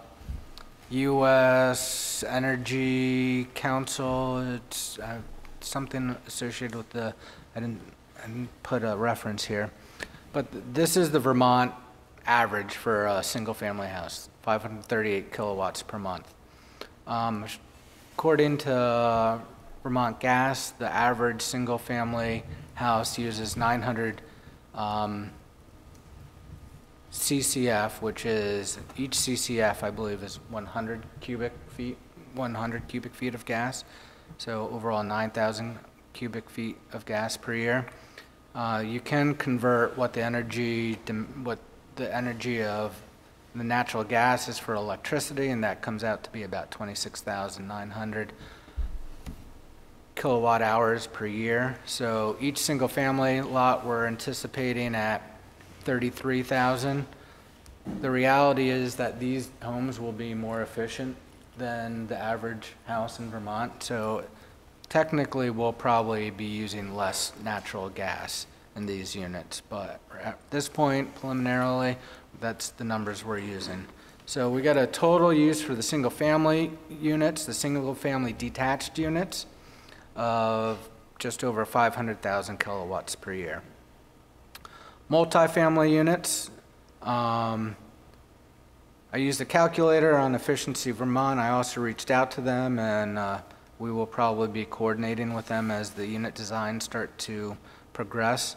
U.S. Energy Council, it's something associated with the, I didn't put a reference here, but this is the Vermont average for a single-family house, 538 kilowatts per month. According to Vermont Gas, the average single-family house uses 900 CCF, which is, each CCF, I believe, is 100 cubic feet of gas. So overall 9,000 cubic feet of gas per year. You can convert what the energy of the natural gas is for electricity, and that comes out to be about 26,900 kilowatt hours per year. So each single family lot we're anticipating at 33,000. The reality is that these homes will be more efficient than the average house in Vermont. So technically we'll probably be using less natural gas in these units, but at this point, preliminarily, that's the numbers we're using. So we got a total use for the single family units, the single family detached units, of just over 500,000 kilowatts per year. Multifamily units, I used a calculator on Efficiency Vermont. I also reached out to them, and we will probably be coordinating with them as the unit designs start to progress.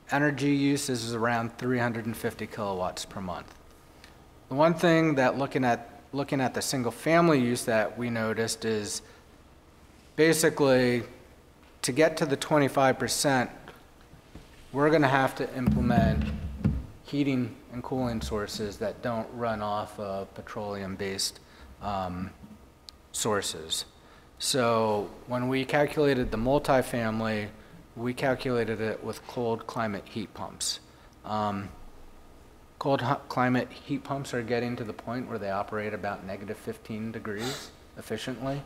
Energy use is around 350 kilowatts per month. The one thing that looking at the single family use that we noticed is basically to get to the 25%, we're going to have to implement heating and cooling sources that don't run off of petroleum-based sources. So when we calculated the multifamily, we calculated it with cold climate heat pumps. Cold climate heat pumps are getting to the point where they operate about -15 degrees efficiently.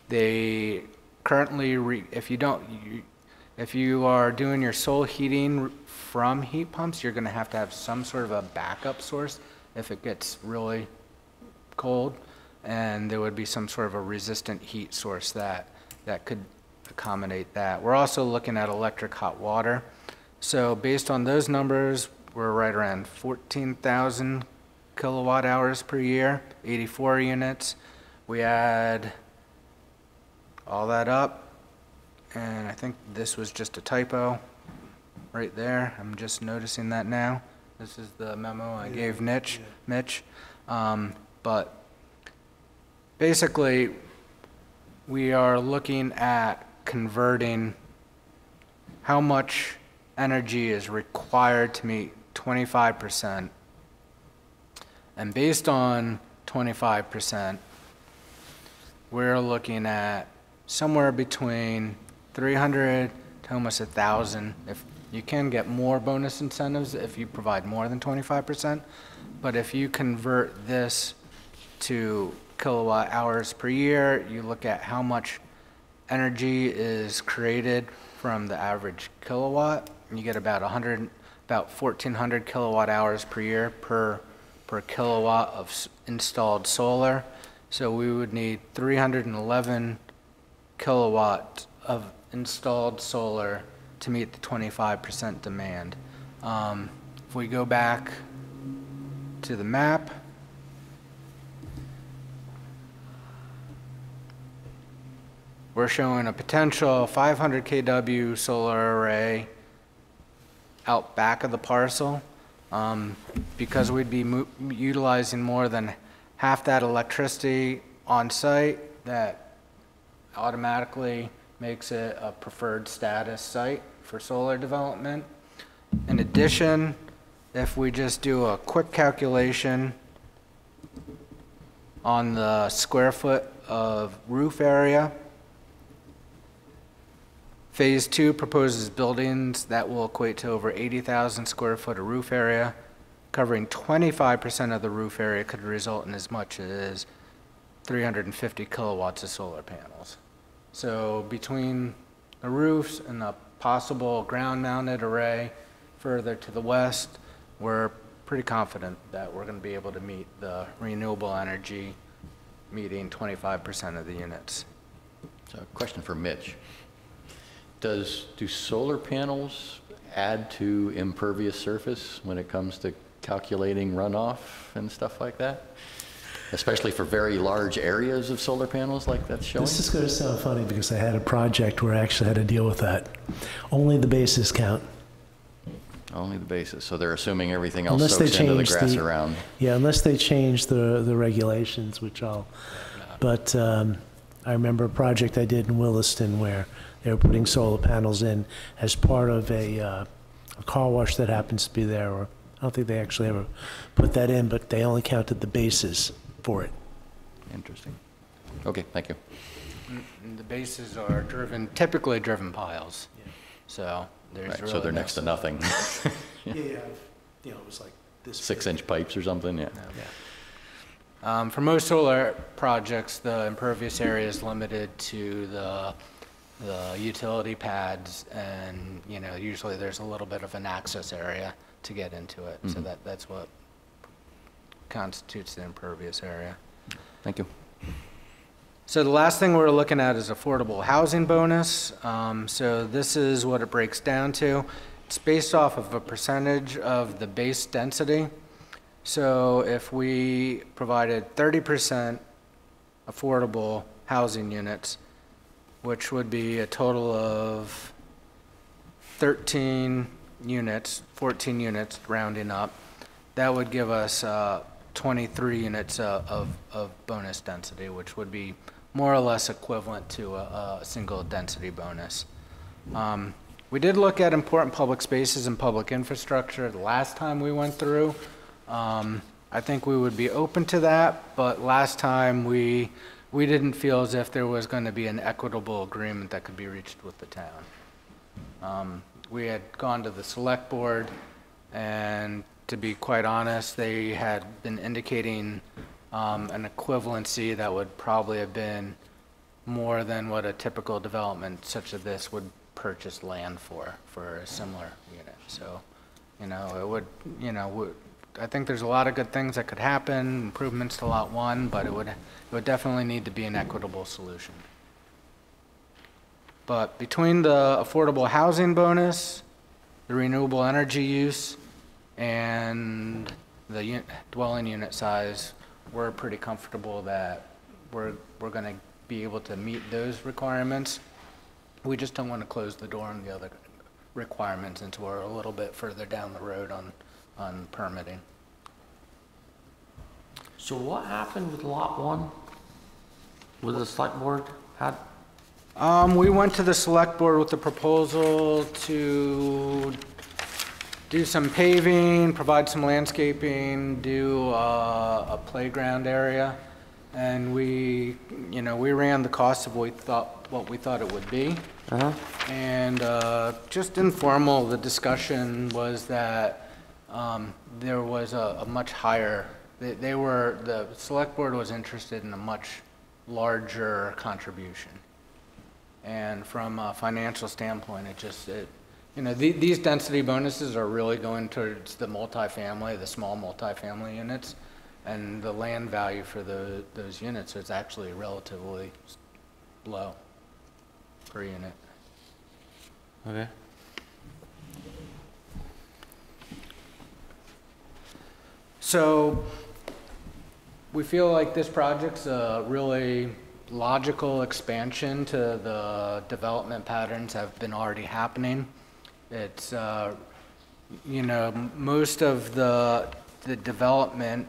They currently, if you are doing your sole heating from heat pumps, you're going to have some sort of a backup source if it gets really cold, and there would be some sort of a resistant heat source that could accommodate that. We're also looking at electric hot water. So based on those numbers, we're right around 14,000 kilowatt hours per year, 84 units. We add all that up, and I think this was just a typo right there. I'm just noticing that now. This is the memo I gave Mitch. But basically, we are looking at converting how much energy is required to meet 25%. And based on 25%, we're looking at somewhere between 300 to almost 1,000. If you can get more bonus incentives if you provide more than 25%, but if you convert this to kilowatt hours per year. You look at how much energy is created from the average kilowatt, and you get about 1,400 kilowatt hours per year per kilowatt of installed solar. So we would need 311 kilowatts of installed solar to meet the 25% demand. If we go back to the map, we're showing a potential 500 kW solar array out back of the parcel. Because we'd be utilizing more than half that electricity on site, that automatically makes it a preferred status site for solar development. In addition, if we just do a quick calculation on the square foot of roof area, Phase 2 proposes buildings that will equate to over 80,000 square foot of roof area. Covering 25% of the roof area could result in as much as 350 kilowatts of solar panels. So between the roofs and the possible ground-mounted array further to the west, we're pretty confident that we're going to be able to meet the renewable energy meeting 25% of the units. So, question for Mitch. Do solar panels add to impervious surface when it comes to calculating runoff and stuff like that? Especially for very large areas of solar panels like that's showing? This is going to sound funny because I had a project where I actually had to deal with that. Only the bases count. Only the basis. So they're assuming everything else Unless they soaks into the change grass around. Yeah, unless they change the regulations, which but I remember a project I did in Williston where they were putting solar panels in as part of a car wash that happens to be there, or I don't think they actually ever put that in, but they only counted the bases for it. Interesting. Okay, thank you. And the bases are typically driven piles. Yeah. So there's Right, really so they're no next to nothing. Yeah, it was like this. 6-inch pipes or something, yeah. For most solar projects, the impervious area is limited to the utility pads, and usually there's a little bit of an access area to get into it. So that's what constitutes the impervious area. Thank you. So the last thing we're looking at is affordable housing bonus. So this is what it breaks down to. It's based off of a percentage of the base density. So if we provided 30% affordable housing units, which would be a total of 13 units, 14 units rounding up, that would give us 23 units of bonus density, which would be more or less equivalent to a single density bonus. We did look at important public spaces and public infrastructure the last time we went through. I think we would be open to that, but last time we didn't feel as if there was going to be an equitable agreement that could be reached with the town. We had gone to the select board, and to be quite honest, they had been indicating an equivalency that would probably have been more than what a typical development such as this would purchase land for a similar unit. So, it would, I think there's a lot of good things that could happen, improvements to Lot 1, but it would definitely need to be an equitable solution. But between the affordable housing bonus, the renewable energy use, and the dwelling unit size, we're pretty comfortable that we're going to be able to meet those requirements. We just don't want to close the door on the other requirements until we're a little bit further down the road on permitting. So what happened with Lot 1? With the select board? We went to the select board with the proposal to do some paving, provide some landscaping, do a playground area, and we ran the cost of what we thought it would be. And just informal, the discussion was that there was a much higher the select board was interested in a much larger contribution. And from a financial standpoint, these density bonuses are really going towards the multifamily, the small multifamily units, and the land value for those units is actually relatively low per unit. Okay. So we feel like this project's a really logical expansion to the development patterns that have been already happening. It's, most of the development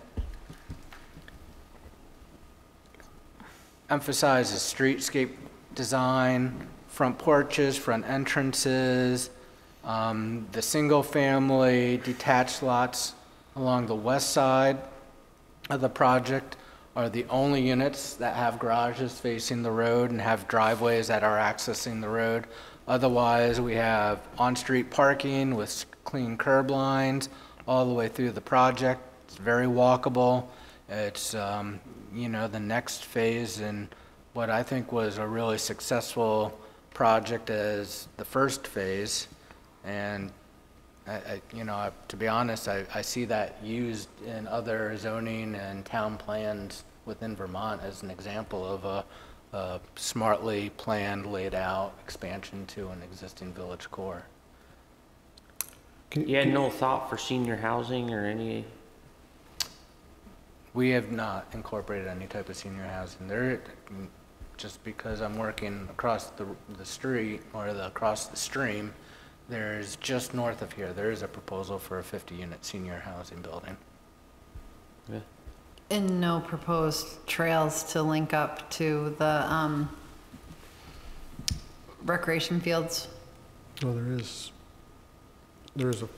emphasizes streetscape design, front porches, front entrances, the single-family detached lots along the west side of the project are the only units that have garages facing the road and have driveways that are accessing the road. Otherwise, we have on-street parking with clean curb lines all the way through the project. It's very walkable. It's, the next phase in what I think was a really successful project as the first phase. And to be honest, I see that used in other zoning and town plans within Vermont as an example of a smartly planned, laid out expansion to an existing village core. You had no thought for senior housing or any? We have not incorporated any type of senior housing. Just because I'm working across the street or across the stream, there's just north of here, there is a proposal for a 50-unit senior housing building. Yeah. And no proposed trails to link up to the recreation fields? Oh, there is a,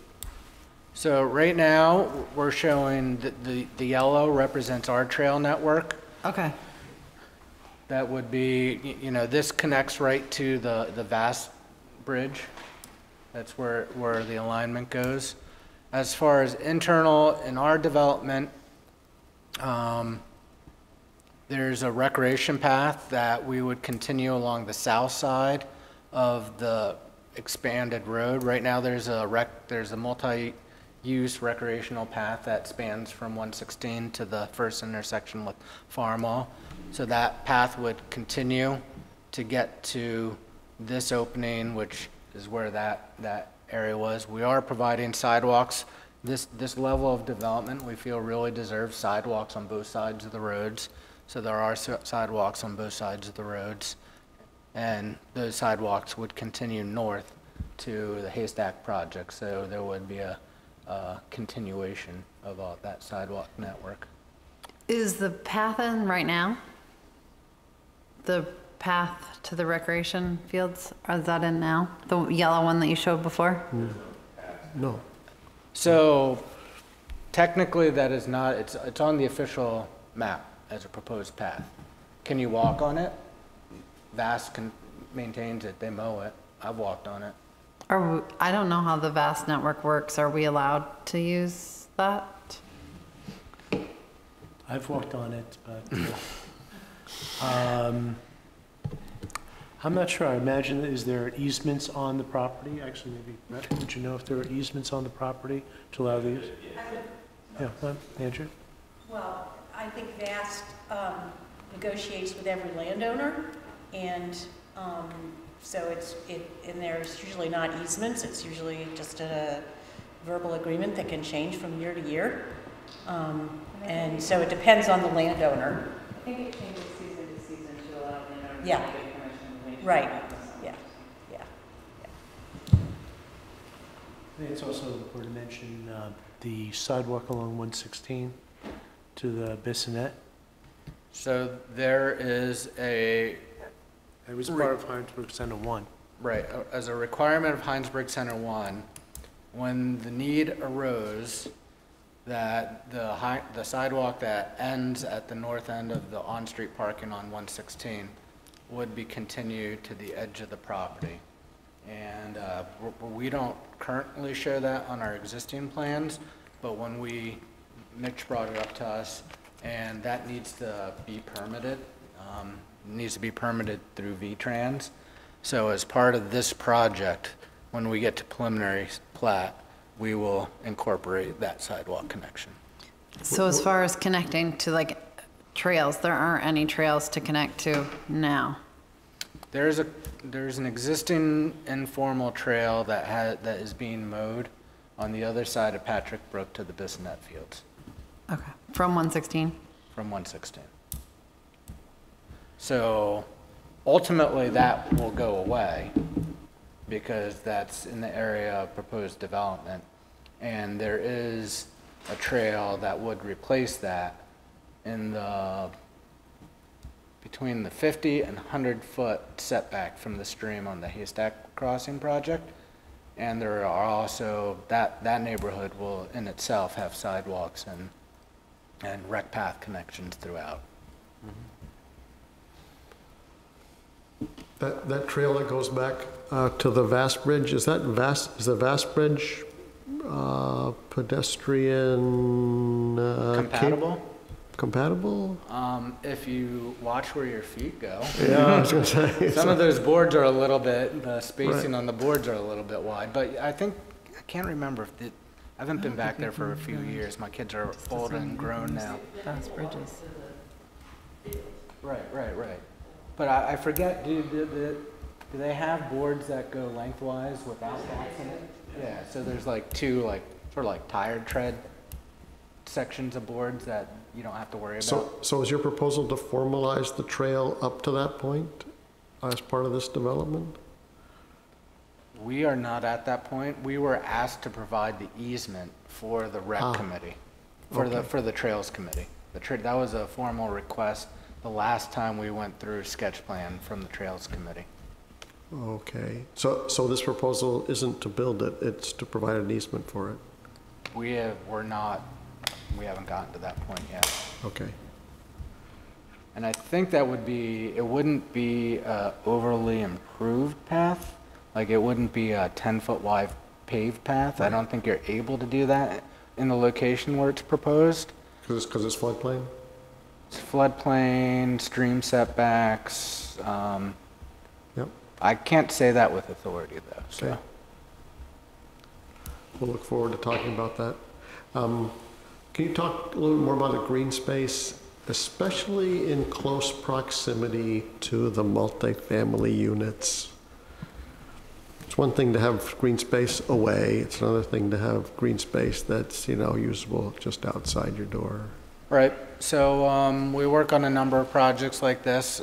So right now, we're showing the yellow represents our trail network. Okay. That would be, this connects right to the vast bridge. That's where the alignment goes. As far as internal in our development, there's a recreation path that we would continue along the south side of the expanded road. Right now, there's a multi-use recreational path that spans from 116 to the first intersection with Farmall. So that path would continue to get to this opening, which is where that area was. We are providing sidewalks. This level of development, we feel really deserves sidewalks on both sides of the roads. So there are sidewalks on both sides of the roads. And those sidewalks would continue north to the Haystack project. So there would be a continuation of all that sidewalk network. Is the path in right now? The path to the recreation fields, or is that in now? The yellow one that you showed before? no. So technically that is not, it's on the official map as a proposed path. Can you walk on it? VAST maintains it, they mow it. I've walked on it. I don't know how the VAST network works. Are we allowed to use that? I've walked on it, but I'm not sure. I imagine, is there easements on the property? Actually, maybe, Brett, would you know if there are easements on the property to allow these? Yeah, Andrew? Well, I think VAST negotiates with every landowner, and so and there's usually not easements. It's usually just a verbal agreement that can change from year to year, and so it depends on the landowner. I think it changes season to season to allow landowners Yeah. to get permission. Right. Yeah. I think it's also important to mention the sidewalk along 116 to the Bissonnet. So there is It was part of Hinesburg Center 1. right, as a requirement of Hinesburg Center 1, when the need arose that the sidewalk that ends at the north end of the on-street parking on 116 would be continued to the edge of the property. And we don't currently show that on our existing plans, but when we Mitch brought it up to us, and that needs to be permitted. It needs to be permitted through VTrans. So as part of this project, when we get to preliminary plat, we will incorporate that sidewalk connection. So as far as connecting to like trails, there aren't any trails to connect to now? There's an existing informal trail that is being mowed on the other side of Patrick Brook to the Bissonnet Fields. Okay, from 116? From 116. So ultimately that will go away because that's in the area of proposed development. And there is a trail that would replace that in the, between the 50 and 100-foot setback from the stream on the Haystack Crossing project. And there are also, that neighborhood will in itself have sidewalks and rec path connections throughout. That trail that goes back to the Vast Bridge, is the Vast Bridge pedestrian? Compatible? Compatible? If you watch where your feet go. Yeah, I was gonna say. Some of those boards are a little bit, the spacing Right. on the boards are a little bit wide, but I can't remember if I haven't been back there for a few years. My kids are old and grown now. Fast bridges. Right. But I forget, do they have boards that go lengthwise without locks in it? Yeah, so there's like two, like, sort of like tire tread sections of boards that you don't have to worry about. So is your proposal to formalize the trail up to that point as part of this development? We are not at that point. We were asked to provide the easement for the rec committee, for the trails committee. That was a formal request the last time we went through sketch plan from the trails committee. Okay, so this proposal isn't to build it, it's to provide an easement for it? We haven't gotten to that point yet. Okay. And I think it wouldn't be a overly improved path. Like it wouldn't be a 10-foot wide paved path. I don't think you're able to do that in the location where it's proposed. Because it's floodplain? It's floodplain, stream setbacks. Yep. I can't say that with authority though, so. Okay. We'll look forward to talking about that. Can you talk a little bit more about the green space, especially in close proximity to the multifamily units? It's one thing to have green space away. It's another thing to have green space that's, usable just outside your door. Right. So we work on a number of projects like this.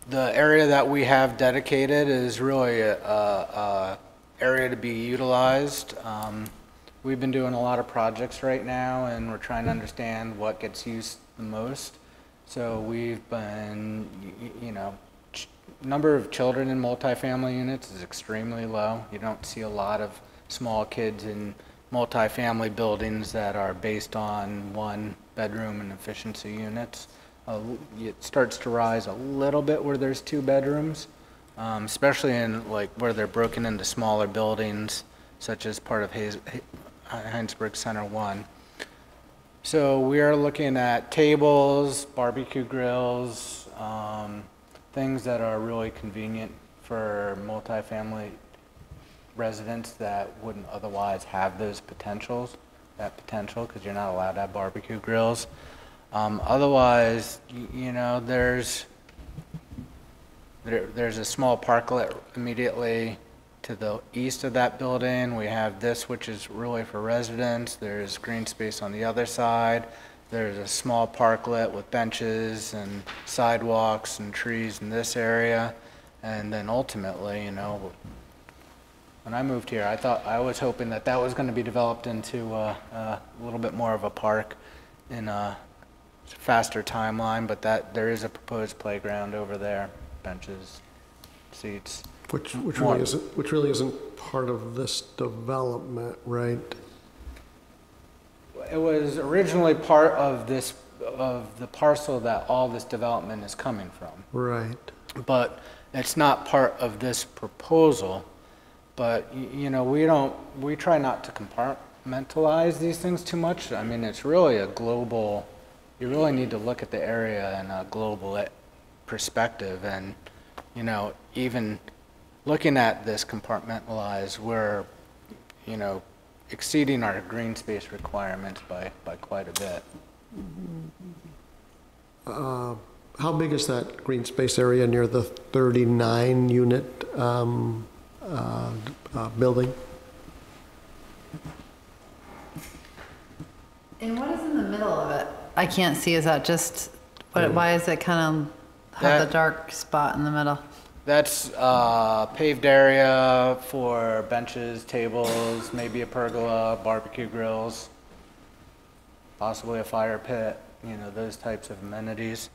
The area that we have dedicated is really a area to be utilized. We've been doing a lot of projects right now, and we're trying to understand what gets used the most. So we've been, number of children in multifamily units is extremely low. You don't see a lot of small kids in multifamily buildings that are based on 1-bedroom and efficiency units. It starts to rise a little bit where there's 2 bedrooms, especially in like where they're broken into smaller buildings, such as part of Hinesburg Center 1. So we are looking at tables, barbecue grills, things that are really convenient for multifamily residents that wouldn't otherwise have that potential, because you're not allowed to have barbecue grills. Otherwise, there's a small parklet immediately to the east of that building. We have this, which is really for residents. There's green space on the other side. There's a small parklet with benches and sidewalks and trees in this area. And then ultimately, when I moved here, I was hoping that was going to be developed into a little bit more of a park in a faster timeline, but there is a proposed playground over there, benches, seats. Which really isn't part of this development, right? It was originally part of the parcel that all this development is coming from. Right. But it's not part of this proposal. But we try not to compartmentalize these things too much. I mean, it's really a global, you really need to look at the area in a global perspective. And, you know, even looking at this compartmentalized, we're, you know, exceeding our green space requirements by quite a bit. How big is that green space area near the 39 unit building? And what is in the middle of it? I can't see, is that just, why is it kind of have the dark spot in the middle? That's paved area for benches, tables, maybe a pergola, barbecue grills, possibly a fire pit, you know, those types of amenities.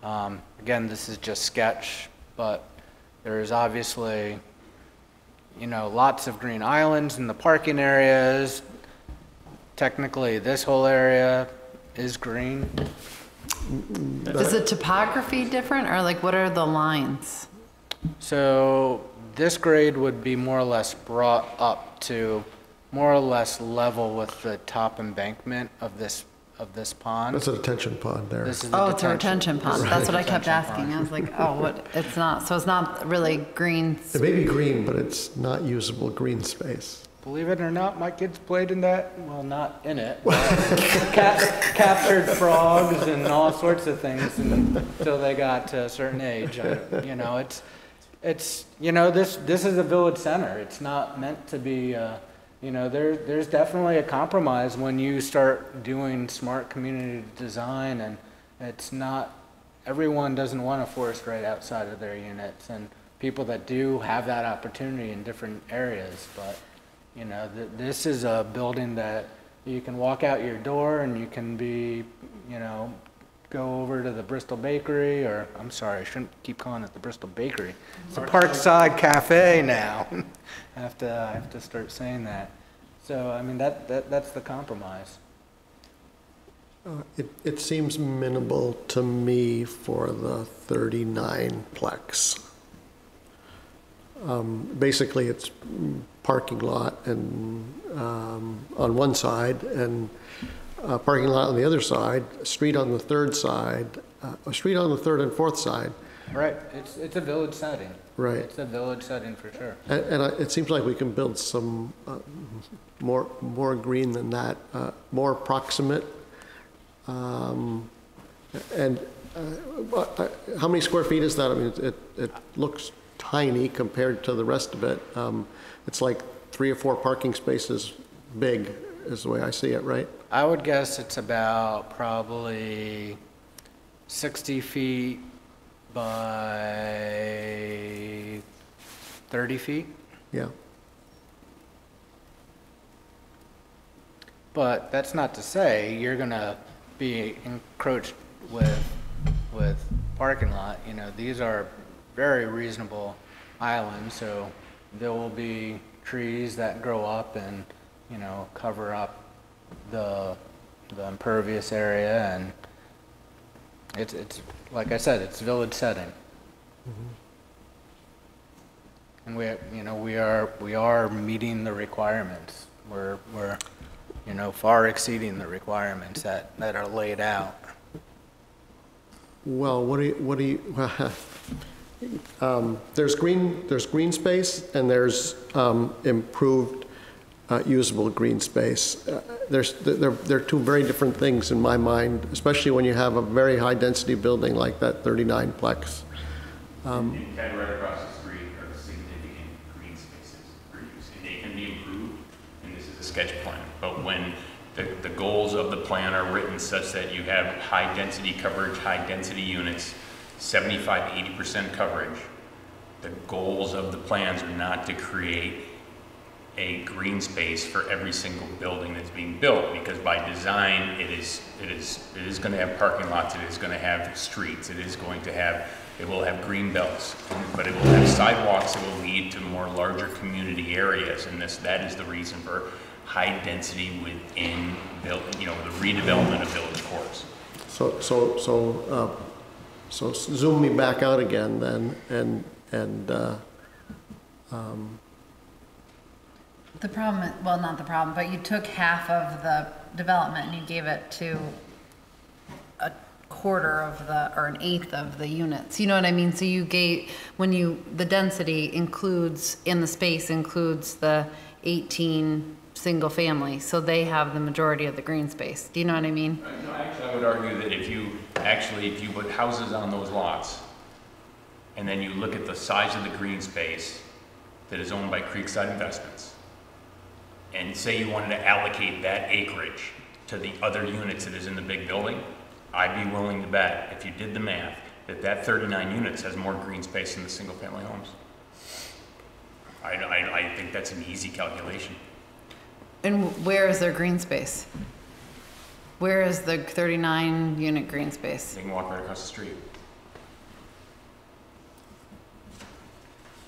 Again, this is just sketch, but there's obviously, you know, lots of green islands in the parking areas. Technically, this whole area is green. Is the topography different, or like what are the lines? So this grade would be more or less brought up to more or less level with the top embankment of this pond. That's a detention pond there. This is the Oh, it's a retention pond. Right. That's what I kept Detention asking. pond. I was like, oh, what, it's not, so it's not really green. It may be green, but it's not usable green space. Believe it or not, my kids played in that, well, not in it, but captured frogs and all sorts of things until they got to a certain age. You know, it's you know, this is a village center. It's not meant to be, you know, there's definitely a compromise when you start doing smart community design, and it's not, everyone doesn't want a forest right outside of their units, and people that do have that opportunity in different areas, but you know, this is a building that you can walk out your door and you can be, you know, go over to the Bristol Bakery, or, I'm sorry, I shouldn't keep calling it the Bristol Bakery. It's a Parkside Cafe now. I have to start saying that. So, I mean, that's the compromise. It seems minimal to me for the 39 plex. Basically, it's parking lot and on one side, and a parking lot on the other side, a street on the third side, a street on the third and fourth side. Right. It's a village setting. Right. It's a village setting for sure. And it seems like we can build some more green than that, more proximate. And how many square feet is that? I mean, it looks tiny compared to the rest of it. It's like 3 or 4 parking spaces big, is the way I see it, right? I would guess it's about probably 60 feet by 30 feet. Yeah. But that's not to say you're gonna be encroached with parking lot. You know, these are very reasonable islands, so there will be trees that grow up and, you know, cover up the impervious area, and it's like I said, it's village setting. Mm-hmm. And we are meeting the requirements. We're you know, far exceeding the requirements that are laid out. Well, what do you there's green space and there's improved usable green space. They're two very different things in my mind, especially when you have a very high density building like that 39 plex. And right across the street are significant green spaces for use, and they can be improved, and this is a sketch plan, but when the goals of the plan are written such that you have high density coverage, high density units, 75–80% coverage, the goals of the plans are not to create a green space for every single building that's being built, because by design it is going to have parking lots, it is going to have streets, it will have green belts, but it will have sidewalks that will lead to more larger community areas, and that is the reason for high density within the redevelopment of village courts. So zoom me back out again then, and The The problem, well, not the problem, but you took half of the development and you gave it to a quarter of the, or an eighth of the units. You know what I mean? So you gave, the density includes, in the space includes the 18 single family, so they have the majority of the green space. Do you know what I mean? No, actually, I would argue that if you put houses on those lots, and then you look at the size of the green space that is owned by Creekside Investments, and say you wanted to allocate that acreage to the other units that is in the big building, I'd be willing to bet, if you did the math, that 39 units has more green space than the single family homes. I think that's an easy calculation. And where is their green space? Where is the 39 unit green space? They can walk right across the street.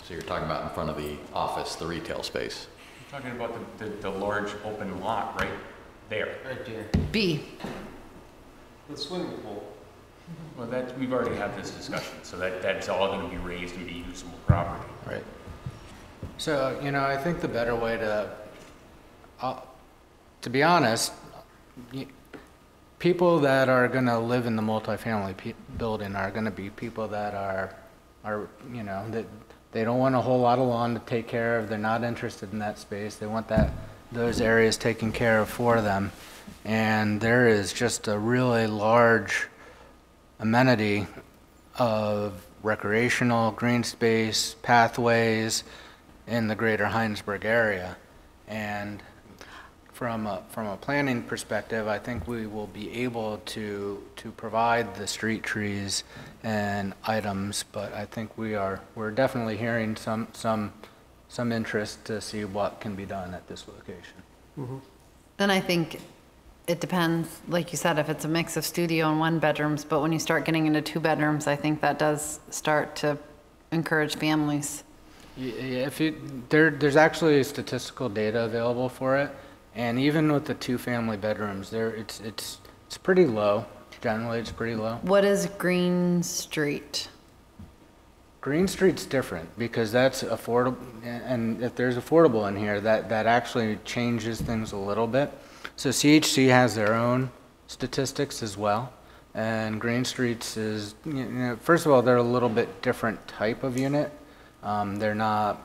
So you're talking about in front of the office, the retail space. I'm talking about the large open lot right there. Right there. B. The swimming pool. Well, we've already had this discussion, so that's all going to be raised and be usable property. Right. So, I think the better way to be honest, people that are going to live in the multifamily building are going to be people that are that they don't want a whole lot of lawn to take care of. They're not interested in that space. They want those areas taken care of for them. And there is just a really large amenity of recreational green space, pathways in the greater Hinesburg area. And from a planning perspective, I think we will be able to provide the street trees and items, but I think we're definitely hearing some interest to see what can be done at this location. Mm-hmm. Then I think it depends, like you said, if it's a mix of studio and 1 bedrooms, but when you start getting into 2 bedrooms, I think that does start to encourage families. Yeah, there's actually statistical data available for it, and even with the 2 family bedrooms, it's pretty low. Generally, it's pretty low. What is Green Street? Green Street's different because that's affordable, and if there's affordable in here, that actually changes things a little bit. So CHC has their own statistics as well, and Green Street's is, first of all, they're a little bit different type of unit. They're not,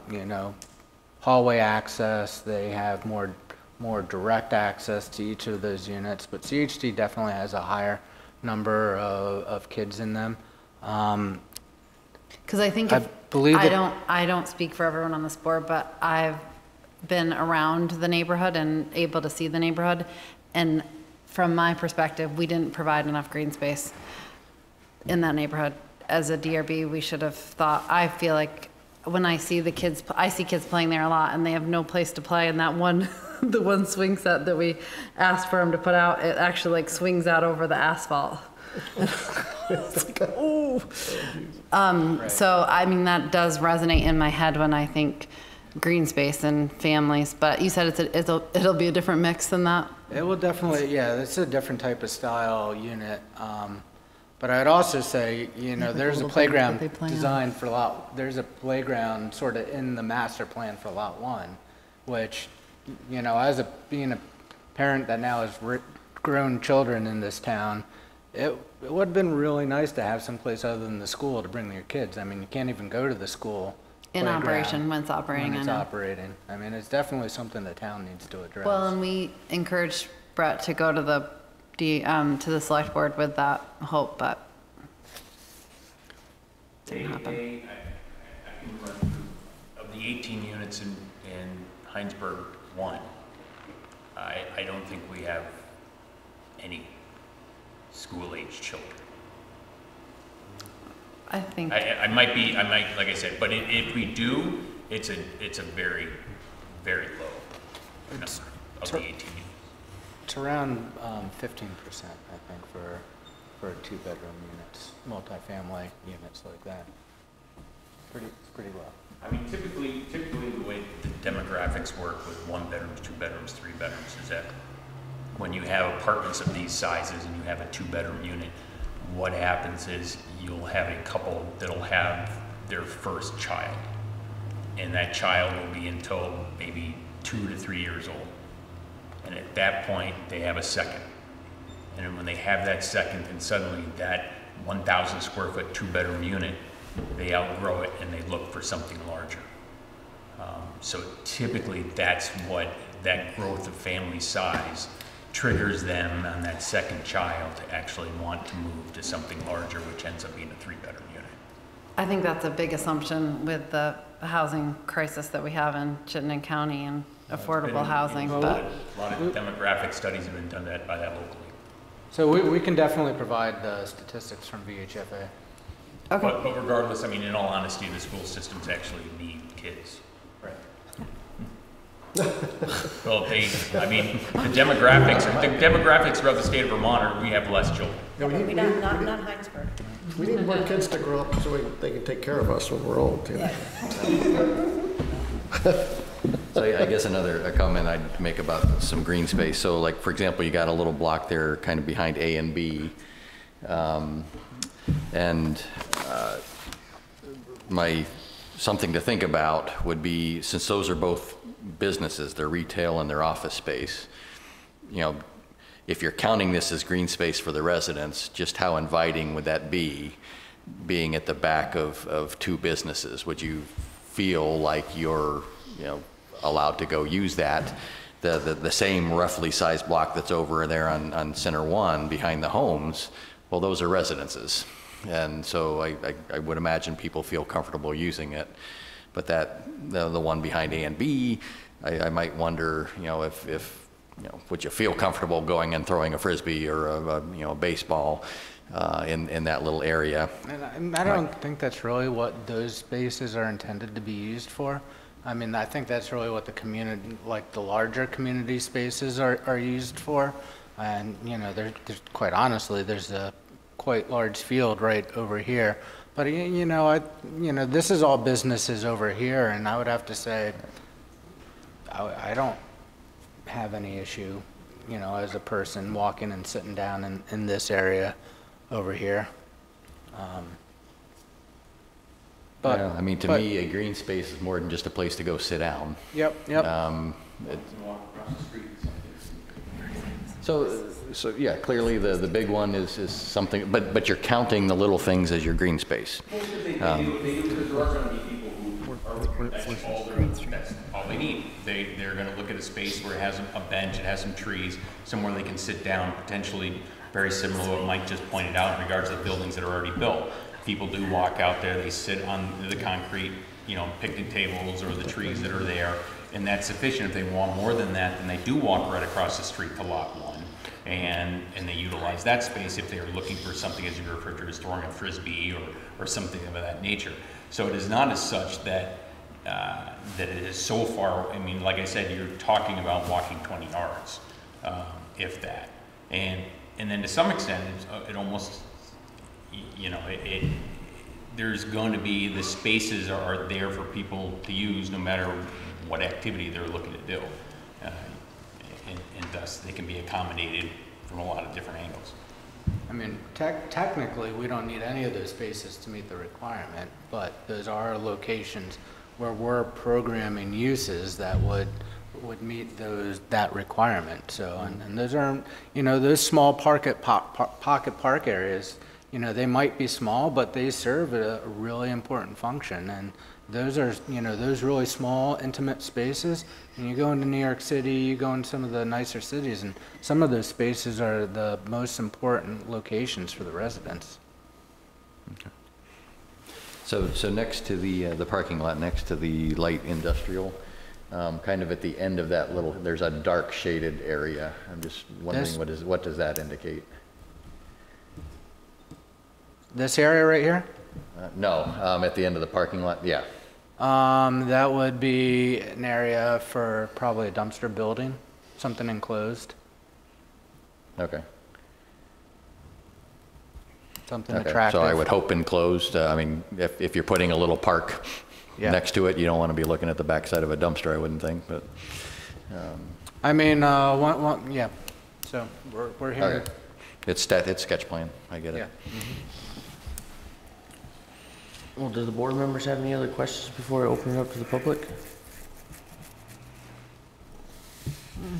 hallway access. They have more direct access to each of those units, but CHD definitely has a higher number of kids in them. Because I think I don't speak for everyone on this board, but I've been around the neighborhood and able to see the neighborhood, and from my perspective, we didn't provide enough green space in that neighborhood. As a DRB, we should have thought. I feel like when I see kids playing there a lot, and they have no place to play. And that one, the one swing set that we asked for them to put out, it actually swings out over the asphalt. It's like, ooh. So I mean, that does resonate in my head when I think green space and families. But you said it'll be a different mix than that. It will definitely, yeah. It's a different type of style unit. But I'd also say, there's a playground designed for there's a playground sort of in the master plan for Lot 1, which, as being a parent that now has grown children in this town, it would have been really nice to have someplace other than the school to bring your kids. I mean, you can't even go to the school in operation when it's operating. I mean, it's definitely something the town needs to address. Well, and we encouraged Brett to go to the select board with that hope, but didn't happen. I can run through, of the 18 units in Hinesburg 1, I don't think we have any school-age children. I think I might, like I said, but if we do, it's a very, very low number of the 18 units. It's around 15%, I think, for 2-bedroom units, multifamily units like that. Pretty low. I mean, typically the way the demographics work with 1 bedrooms, 2 bedrooms, 3 bedrooms is that when you have apartments of these sizes and you have a 2-bedroom unit, what happens is you'll have a couple that'll have their first child, and that child will be until maybe 2 to 3 years old. And at that point, they have a second. And then when they have that second, then suddenly that 1,000 square foot 2-bedroom unit, they outgrow it and they look for something larger. So typically that's what that growth of family size triggers them on that second child to actually want to move to something larger, which ends up being a 3-bedroom unit. I think that's a big assumption with the housing crisis that we have in Chittenden County and affordable housing, but. A lot of demographic studies have been done by that locally. So we can definitely provide the statistics from VHFA. Okay. But regardless, I mean, in all honesty, the school systems actually need kids. Right. Well, I mean, the demographics throughout the state of Vermont are, we have less children. Maybe not Hinesburg. We need more kids to grow up so they can take care of us when we're old, too. So I guess a comment I'd make about some green space. So like, for example, you got a little block there kind of behind A and B. Something to think about would be, since those are both businesses, they're retail and they're office space, you know, if you're counting this as green space for the residents, just how inviting would that be, being at the back of 2 businesses? Would you feel like you're, you know, allowed to go use that? The same roughly sized block that's over there on Center 1 behind the homes, well, those are residences. And so I would imagine people feel comfortable using it. But the one behind A and B, I might wonder, you know, if you know, would you feel comfortable going and throwing a Frisbee or a baseball in that little area? And I don't think that's really what those spaces are intended to be used for. I mean, I think that's really what the community, like the larger community spaces are used for. And, you know, there's quite honestly, there's a quite large field right over here. But, you know, this is all businesses over here, and I would have to say, I don't have any issue, you know, as a person walking and sitting down in this area over here. But yeah, I mean, to me, a green space is more than just a place to go sit down. Yep. So yeah, clearly the big one is something, but you're counting the little things as your green space. They do because there are going to be people who are, that's all they need. They're going to look at a space where it has a bench, it has some trees, somewhere they can sit down, potentially very similar to what Mike just pointed out in regards to the buildings that are already built. People do walk out there, they sit on the concrete, you know, picnic tables or the trees that are there, and that's sufficient. If they want more than that, then they do walk right across the street to Lot 1. And they utilize that space if they're looking for something, as you referred to as throwing a Frisbee or something of that nature. So it is not as such that that it is so far. I mean, like I said, you're talking about walking 20 yards, if that. And then to some extent, it almost, you know, there's going to be, the spaces are there for people to use no matter what activity they're looking to do. And thus they can be accommodated from a lot of different angles. I mean, technically, we don't need any of those spaces to meet the requirement, but those are locations where we're programming uses that would meet that requirement. So, and those are, you know, those small pocket park areas, you know, they might be small, but they serve a really important function. And those are, you know, those really small, intimate spaces. And you go into New York City, you go into some of the nicer cities, and some of those spaces are the most important locations for the residents. Okay. So next to the parking lot, next to the light industrial, kind of at the end of that little, there's a dark shaded area. I'm just wondering what does that indicate? This area right here? No, at the end of the parking lot, yeah. That would be an area for probably a dumpster building, something enclosed, Okay. something Okay. attractive. So I would hope enclosed. I mean, if you're putting a little park next to it, you don't want to be looking at the backside of a dumpster, I wouldn't think, but. I mean, yeah. So we're here. Okay. It's sketch plan, I get it. Yeah. Well, do the board members have any other questions before I open it up to the public? I'm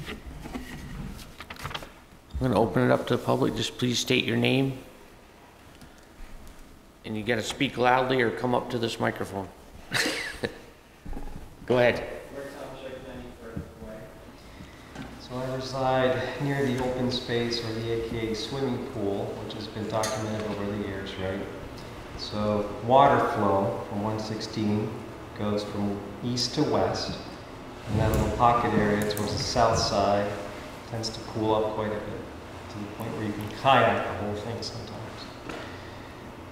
gonna open it up to the public. Just please state your name. And you gotta speak loudly or come up to this microphone. Go ahead. So I reside near the open space, or the AKA swimming pool, which has been documented over the years, right? So water flow from 116 goes from east to west, and that little pocket area towards the south side tends to cool up quite a bit, to the point where you can kayak the whole thing sometimes.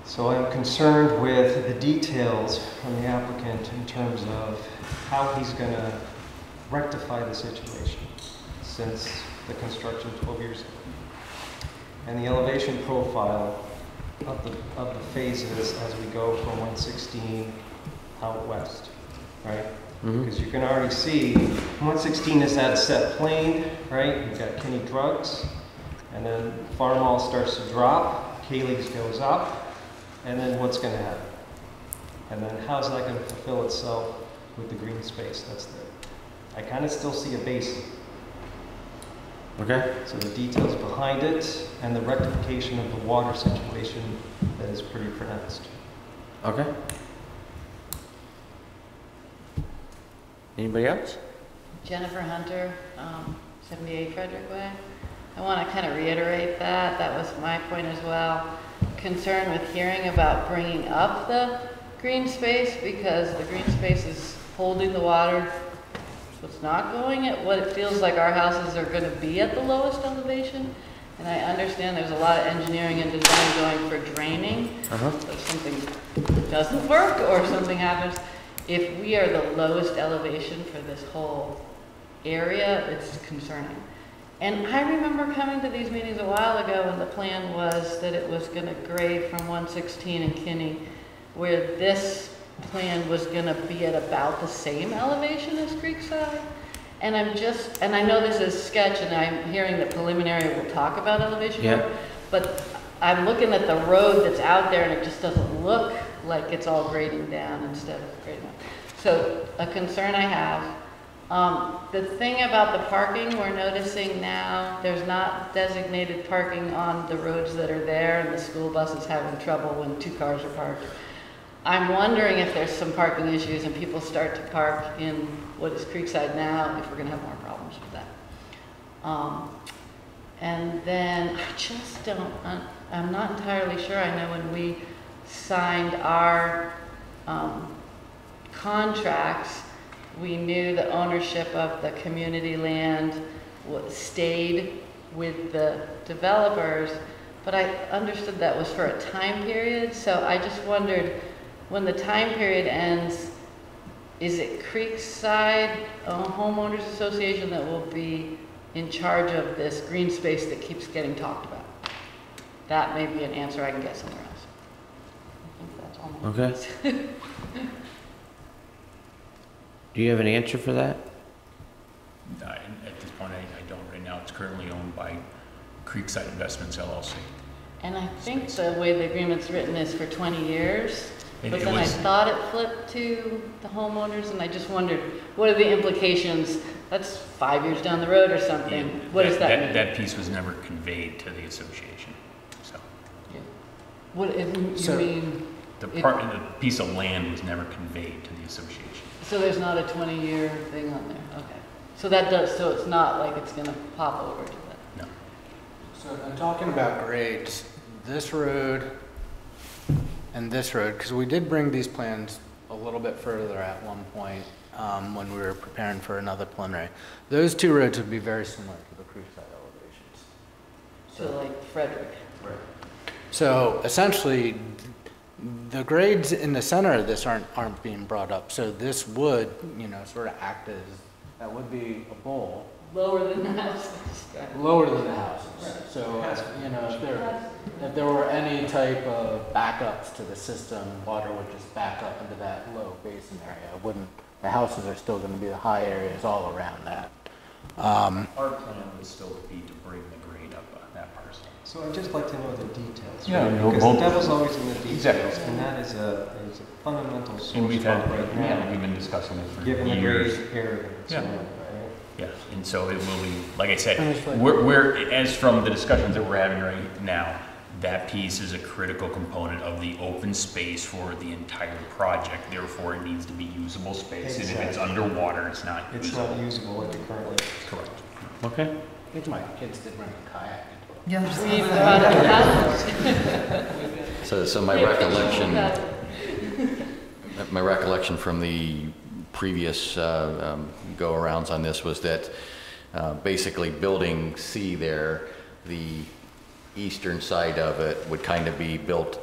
So I'm concerned with the details from the applicant in terms of how he's going to rectify the situation since the construction 12 years ago. And the elevation profile of the phases as we go from 116 out west, right? Because you can already see 116 is that set plane, right? You've got Kinney Drugs, and then Farm Hall starts to drop, K-Leagues goes up, and then what's going to happen? And then how's that going to fulfill itself with the green space that's there? I kind of still see a basin. Okay. So the details behind it and the rectification of the water situation that is pretty pronounced. Okay. Anybody else? Jennifer Hunter, 78 Frederick Way. I want to kind of reiterate that. That was my point as well. Concern with hearing about bringing up the green space because the green space is holding the water. So it's not going at what it feels like our houses are going to be at the lowest elevation. And I understand there's a lot of engineering and design going for draining. So if something doesn't work or something happens, if we are the lowest elevation for this whole area, it's concerning. And I remember coming to these meetings a while ago and the plan was that it was going to grade from 116 and Kinney, where this plan was going to be at about the same elevation as Creekside. And I know this is sketch and I'm hearing that preliminary will talk about elevation work, but I'm looking at the road that's out there and it just doesn't look like it's all grading down instead of grading up. So a concern I have, the thing about the parking, we're noticing now, there's not designated parking on the roads that are there and the school bus is having trouble when 2 cars are parked. I'm wondering if there's some parking issues and people start to park in what is Creekside now, if we're gonna have more problems with that. And then I just don't, I'm not entirely sure. I know when we signed our contracts, we knew the ownership of the community land stayed with the developers, but I understood that was for a time period. So I just wondered, when the time period ends, is it Creekside Homeowners Association that will be in charge of this green space that keeps getting talked about? That may be an answer I can get somewhere else. I think that's all my Okay. Do you have an answer for that? At this point, I don't right now. It's currently owned by Creekside Investments LLC. And I think the way the agreement's written is for 20 years. But then I was, thought it flipped to the homeowners, and I just wondered, what are the implications? That's 5 years down the road or something. yeah, What does that mean? That piece was never conveyed to the association. So Yeah. What you mean? the piece of land was never conveyed to the association. So there's not a 20-year thing on there. Okay. So that does. So it's not like it's going to pop over to that. No. So I'm talking about grades. This road and this road, because we did bring these plans a little bit further at one point when we were preparing for another preliminary. Those 2 roads would be very similar to the Creekside elevations. So like Frederick. Right. So essentially, the grades in the center of this aren't being brought up. So this would, sort of act as, that would be a bowl. Lower than the houses. Lower than the houses. Right. So, if there were any type of backups to the system, water would just back up into that low basin area. The houses are still going to be the high areas all around that. Our plan would still be to bring the grade up on that parcel. So I'd just like to know the details. Yeah, right? no, Because both- the devil's always in the details, Exactly. and that is a fundamental And source we've had, right now, we've been discussing it for given the years. grade area. and so Yeah. on, right? Yeah, and so it will be, like I said, we're, as from the discussions that we're having right now, that piece is a critical component of the open space for the entire project. Therefore, it needs to be usable space. And if it's underwater, it's not usable. It's not usable like it currently is. Correct. Okay. I think my kids did run a kayak. So my recollection from the previous go-arounds on this was that basically building C there, the eastern side of it would kind of be built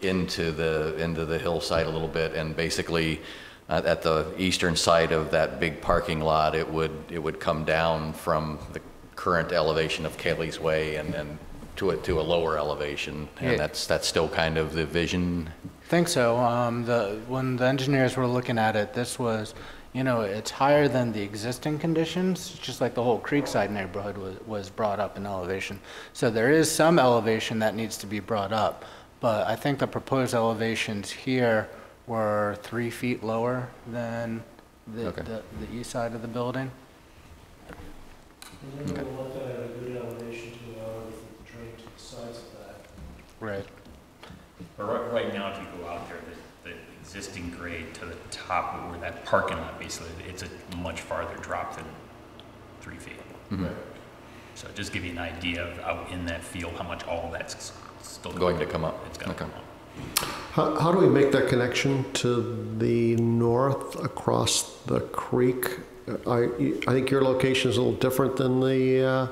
into the hillside a little bit, and basically at the eastern side of that big parking lot, it would come down from the current elevation of Kelly's Way and then to a lower elevation, and Yeah. that's still kind of the vision. I think so. When the engineers were looking at it, this was, it's higher than the existing conditions, just like the whole Creekside neighborhood was brought up in elevation. So there is some elevation that needs to be brought up, but I think the proposed elevations here were 3 feet lower than the east side of the building. And then we'll look at a good elevation to allow everything to drain to the sides of that. Right. But right now, if you go out there, the existing grade to the top where that parking lot, basically, it's a much farther drop than 3 feet. Mm-hmm. So just give you an idea of out in that field, how much all that's still Going to come up. It's going to come up. How do we make that connection to the north across the creek? I think your location is a little different than the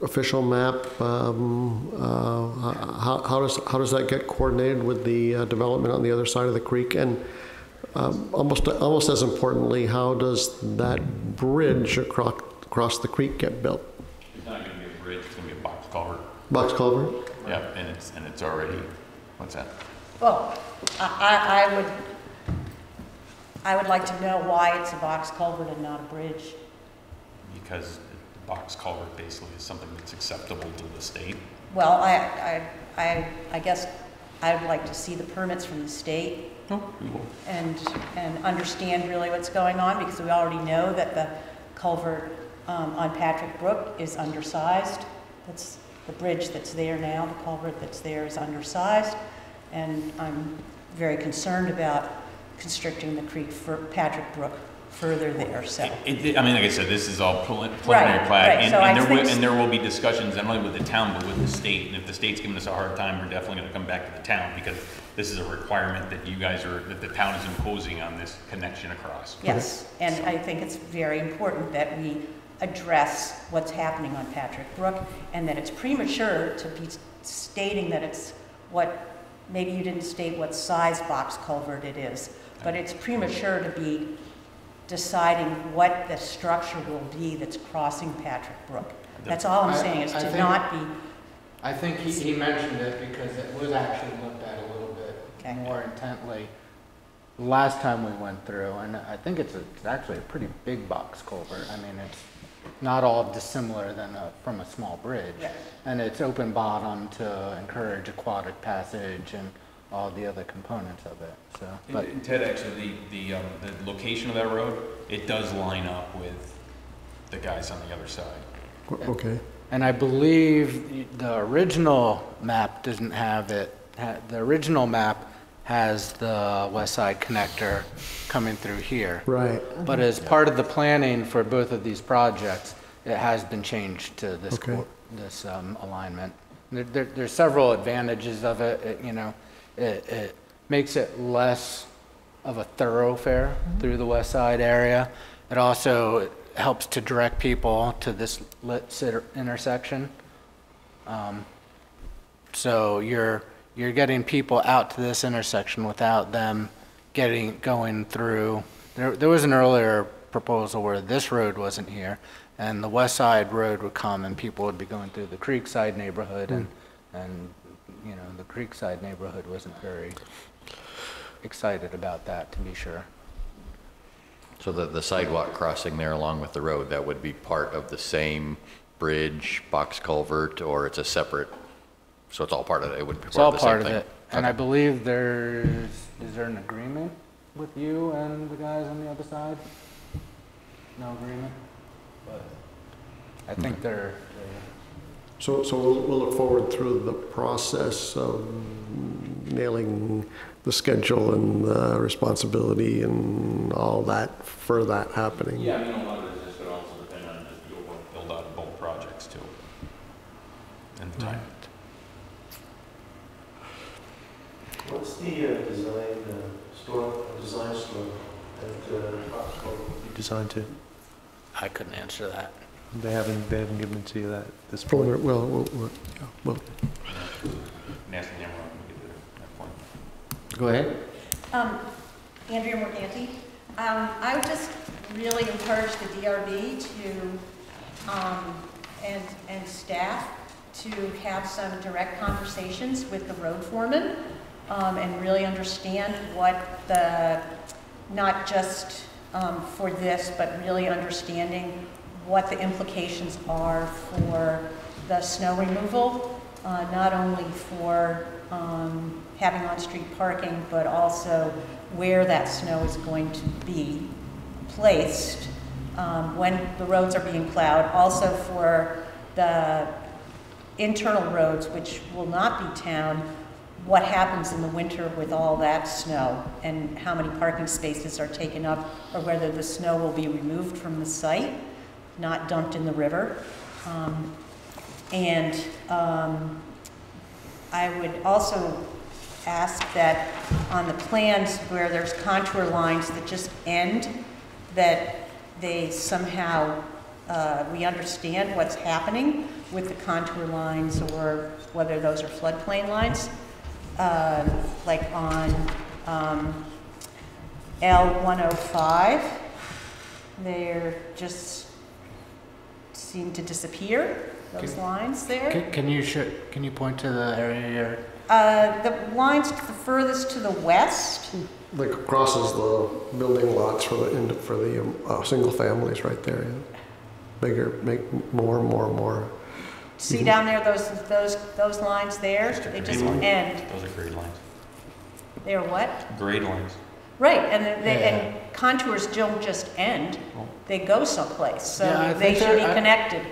official map. How does that get coordinated with the development on the other side of the creek? And almost as importantly, how does that bridge across the creek get built? It's not going to be a bridge, it's going to be a box culvert. Box culvert? Yeah, and it's already, what's that? Well, I would like to know why it's a box culvert and not a bridge. Because the box culvert basically is something that's acceptable to the state. Well, I guess I would like to see the permits from the state and understand really what's going on, because we already know that the culvert on Patrick Brook is undersized. That's the bridge that's there now, the culvert that's there is undersized, and I'm very concerned about constricting the creek for Patrick Brook further there, so. I mean, like I said, this is all preliminary Right, plat, right. So and there will be discussions not only with the town, but with the state. And if the state's giving us a hard time, we're definitely gonna come back to the town, because this is a requirement that that the town is imposing on this connection across. Yes, and I think it's very important that we address what's happening on Patrick Brook, and that it's premature to be stating that it's maybe you didn't state what size box culvert it is, but it's premature to be deciding what the structure will be that's crossing Patrick Brook. That's all I'm saying, is to not be. I think he mentioned it because it was actually looked at a little bit more intently last time we went through, and I think it's actually a pretty big box culvert. I mean, it's not all dissimilar than from a small bridge, and it's open bottom to encourage aquatic passage and all the other components of it. So, but Ted, actually, the location of that road, it does line up with the guys on the other side. Okay. And I believe the original map doesn't have it. The original map has the west side connector coming through here. Right. But as part of the planning for both of these projects, it has been changed to this this alignment. There's several advantages of it. It makes it less of a thoroughfare through the west side area. It also helps to direct people to this lit intersection. So you're getting people out to this intersection without them going through. There was an earlier proposal where this road wasn't here, and the west side road would come and people would be going through the Creekside neighborhood, and the Creekside neighborhood wasn't very excited about that, to be sure. So the sidewalk crossing there along with the road, that would be part of the same bridge, box culvert, or it's a separate, so it's all part of it? It would be part of the same thing? It's all part of it. And I believe is there an agreement with you and the guys on the other side? no agreement, but I think they're So we'll look forward through the process of nailing the schedule and the responsibility and all that for that happening. Yeah, I mean, a lot of this would also depend on just the overall build out of both projects too. And the time. What's the design store designed to? I couldn't answer that. They haven't given it to you at this point. Well, Nancy Hammer, we get to that point. Go ahead. Andrea Morganti. I would just really encourage the DRB to, and staff to have some direct conversations with the road foreman, and really understand what the, not just for this, but really understanding what the implications are for the snow removal, not only for having on-street parking, but also where that snow is going to be placed when the roads are being plowed. Also for the internal roads, which will not be town, what happens in the winter with all that snow and how many parking spaces are taken up, or whether the snow will be removed from the site, not dumped in the river. I would also ask that on the plans where there's contour lines that just end, that they somehow, we understand what's happening with the contour lines, or whether those are floodplain lines, like on L105, they're just seem to disappear, those lines there. Can you point to the area here? The lines the furthest to the west. like crosses the building lots for the single families right there. Yeah. Bigger, make more. See down there, those lines there? They just end. Those are grade lines. They're what? Grade lines. Right, and contours don't just end, they go someplace, so Yeah, they should be connected.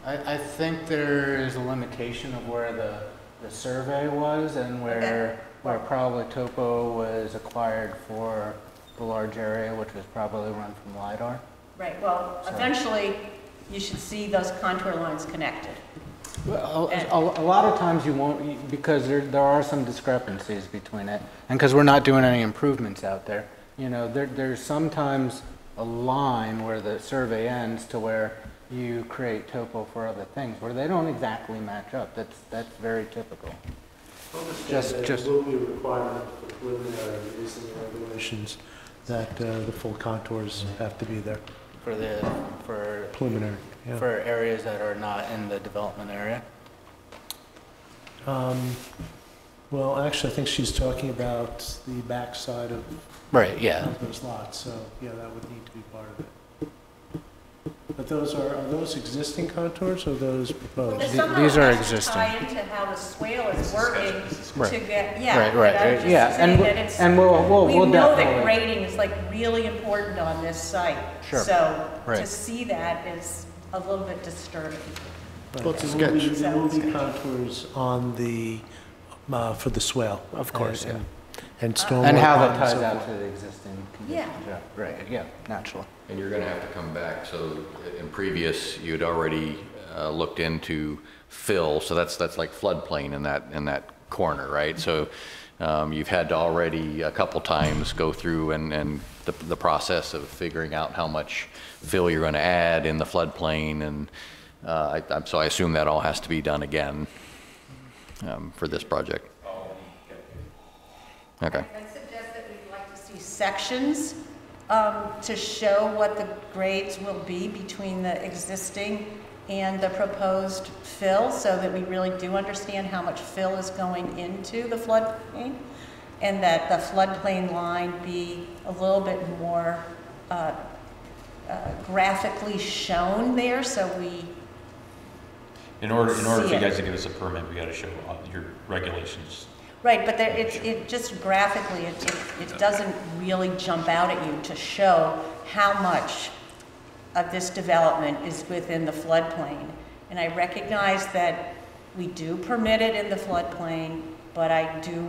I think there is a limitation of where the survey was and where probably topo was acquired for the large area, which was probably run from LiDAR. Right, well, eventually, you should see those contour lines connected. Well, a lot of times you won't, because there are some discrepancies between it, and because we're not doing any improvements out there. You know, there's sometimes a line where the survey ends to where you create topo for other things, where they don't exactly match up. That's very typical. Just will be a requirement for preliminary is in the regulations that the full contours have to be there. For Preliminary, yeah. for areas that are not in the development area. Well, actually, I think she's talking about the backside of Right. Yeah. those lots, so yeah, that would need to be part of it. But are those existing contours or those proposed? These are existing. Tie into how the swale is working Right. to get, yeah. Right. I'm just Yeah, saying that it's- and we'll We know that definitely. grading is like really important on this site. Sure. So to Right. see that is a little bit disturbing. Well, it's a There will be- sketch. There will be contours on the, for the swale. Of course, yeah. And stormwater. And how that and ties so out forth. to the existing conditions. Yeah. Right. Yeah. Naturally. And you're going to have to come back. So in previous, you'd already looked into fill. So that's like floodplain in that corner, right? So you've had to already a couple times go through and the process of figuring out how much fill you're going to add in the floodplain, and so I assume that all has to be done again for this project. Okay. I suggest that we'd like to see sections to show what the grades will be between the existing and the proposed fill, so that we really do understand how much fill is going into the floodplain, and that the floodplain line be a little bit more graphically shown there, so we In order for See you it. guys to give us a permit, we got to show your regulations. right, but there, it just graphically, it doesn't really jump out at you to show how much of this development is within the floodplain. And I recognize that we do permit it in the floodplain, but I do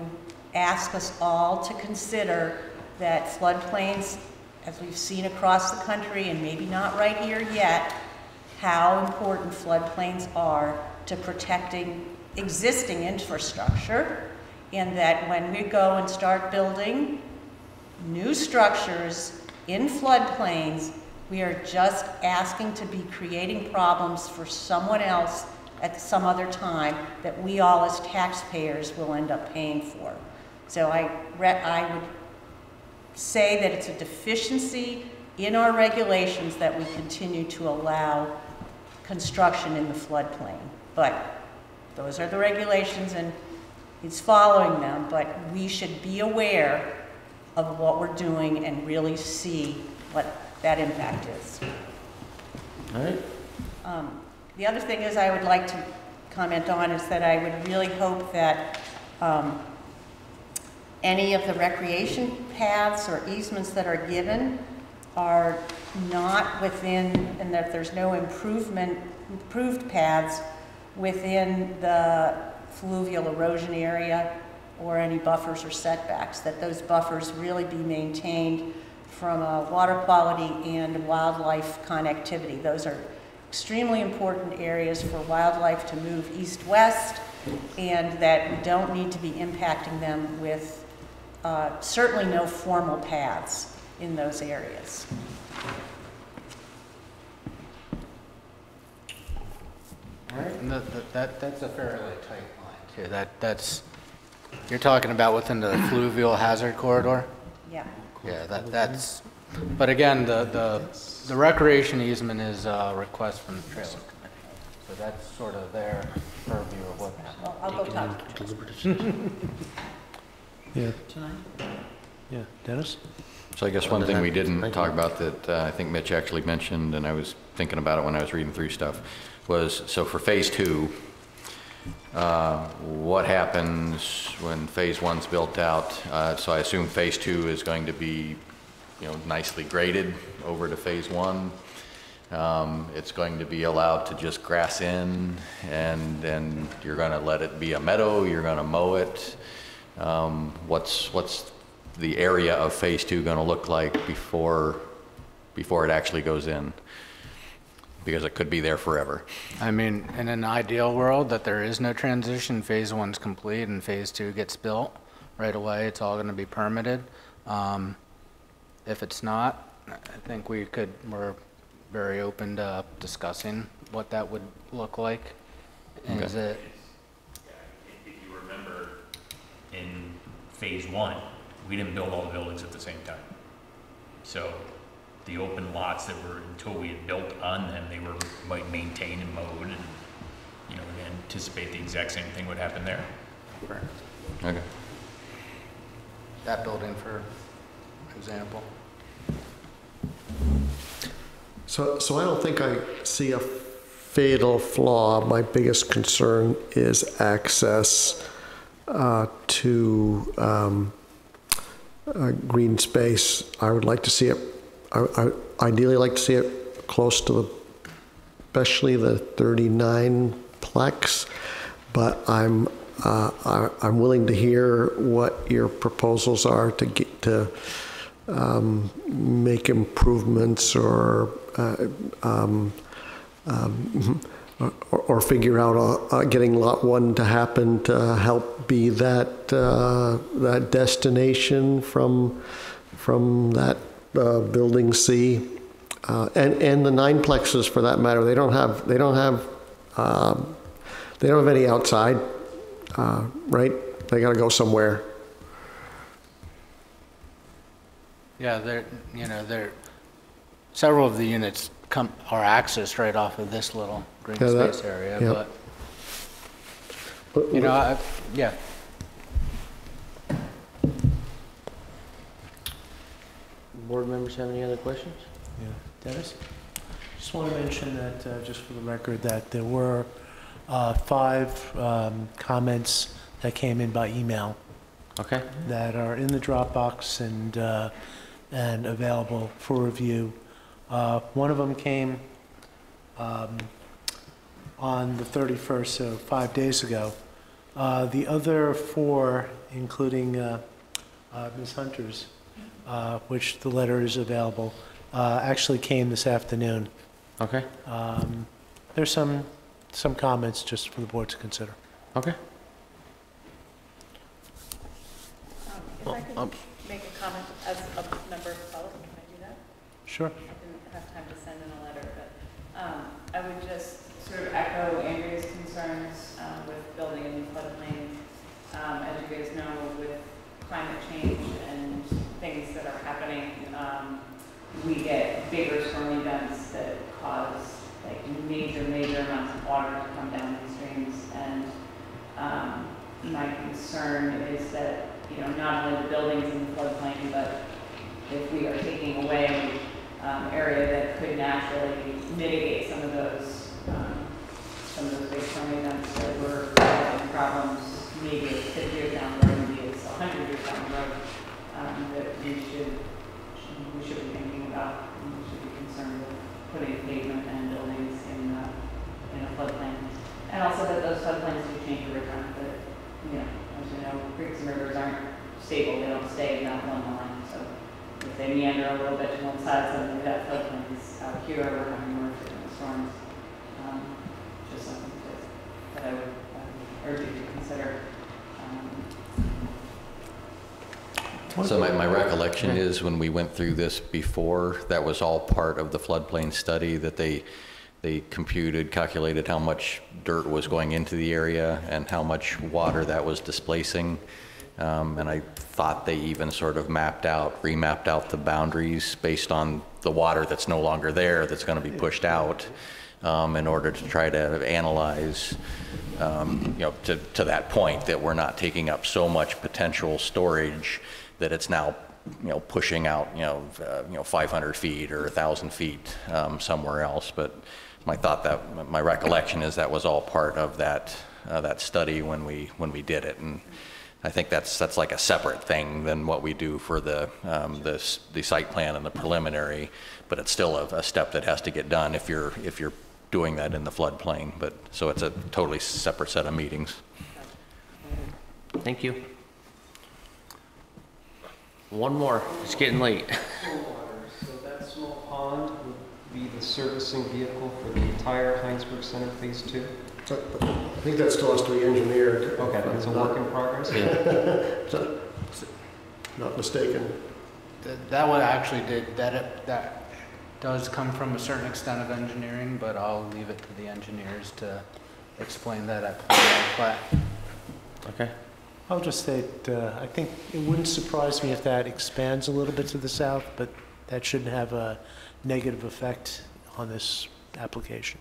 ask us all to consider that floodplains, as we've seen across the country, and maybe not right here yet, how important floodplains are to protecting existing infrastructure, and that when we go and start building new structures in floodplains, we are just asking to be creating problems for someone else at some other time that we all as taxpayers will end up paying for. So I would say that it's a deficiency in our regulations that we continue to allow construction in the floodplain. But those are the regulations and he's following them, but we should be aware of what we're doing and really see what that impact is. All right. The other thing is I would like to comment on is that I would really hope that any of the recreation paths or easements that are given are not within, and that there's no improved paths within the fluvial erosion area or any buffers or setbacks, that those buffers really be maintained from a water quality and wildlife connectivity. Those are extremely important areas for wildlife to move east-west, and that we don't need to be impacting them with certainly no formal paths in those areas. All right. And that's a fairly tight line too. That's, you're talking about within the fluvial hazard corridor? Yeah. Yeah, that's, but again, the recreation easement is a request from the trailer committee. So that's sort of their purview of what. Well, I'll go talk to them. Yeah. Yeah, Dennis? So I guess one thing we didn't talk about that I think Mitch actually mentioned, and I was thinking about it when I was reading through stuff, was, so for phase 2, what happens when phase 1's built out? So I assume phase 2 is going to be, nicely graded over to phase 1. It's going to be allowed to just grass in, and then you're going to let it be a meadow, you're going to mow it. What's the area of phase 2 going to look like before it actually goes in? Because it could be there forever. I mean, in an ideal world that there is no transition, phase 1's complete and phase 2 gets built right away, it's all going to be permitted. If it's not, I think we're very open to discussing what that would look like. And Okay. is it, If you remember, in phase 1, we didn't build all the buildings at the same time. So the open lots that were, until we had built on them, they were maintained and mowed, and we anticipate the exact same thing would happen there. Okay. that building for example? So I don't think I see a fatal flaw. My biggest concern is access to green space. I would like to see it, I ideally like to see it close to the, especially the 39 plex, but I'm willing to hear what your proposals are to get to make improvements or figure out getting lot 1 to happen to help be that that destination from that building C, and the 9 plexes for that matter. They don't have any outside, right? They got to go somewhere. Yeah, several of the units are accessed right off of this little green space area, yeah. but yeah. Board members have any other questions? Yeah, Dennis? Just want to mention that, just for the record, that there were 5 comments that came in by email Okay. that are in the Dropbox and available for review. One of them came on the 31st, so 5 days ago. The other 4, including Ms. Hunter's, which the letter is available, actually came this afternoon. Okay, There's some comments just for the board to consider. okay. If I could make a comment as a member of the public, can I do that? Sure. I didn't have time to send in a letter, but I would just sort of echo Andrea's concerns with building a new floodplain. As you guys know, with climate change and things that are happening, we get bigger storm events that cause like major amounts of water to come down these streams. And my concern is that, you know, not only the buildings in the floodplain, but if we are taking away area that could naturally mitigate some of those big storm events that we're having problems, maybe it's 50 years down the road, maybe it's 100 years down the road, that we should be thinking about, and we should be concerned with putting pavement and buildings in a floodplain. And also that those floodplains do change over time, but, you know, as you know, creeks and rivers aren't stable, they don't stay in that one line. So if they meander a little bit to one side, suddenly that floodplains out here, we're having more frequent storms. Just something that I would urge you to consider. So my recollection is when we went through this before, that was all part of the floodplain study, that they computed, calculated how much dirt was going into the area and how much water that was displacing. And I thought they even sort of remapped out the boundaries based on the water that's no longer there, that's going to be pushed out, in order to try to analyze, you know, to that point that we're not taking up so much potential storage that it's now, you know, pushing out, 500 feet or 1,000 feet somewhere else. But my recollection is that was all part of that study when we did it, and I think that's like a separate thing than what we do for the site plan and the preliminary, but it's still a step that has to get done if you're doing that in the floodplain. But so it's a totally separate set of meetings. Thank you. One more, it's getting late. So that small pond would be the servicing vehicle for the entire Hinesburg Center Phase 2? I think that still has to be engineered. Okay, it's a work in progress? Not mistaken. That one actually that does come from a certain extent of engineering, but I'll leave it to the engineers to explain that at the plat. Okay. I'll just say, I think it wouldn't surprise me if that expands a little bit to the south, but that shouldn't have a negative effect on this application,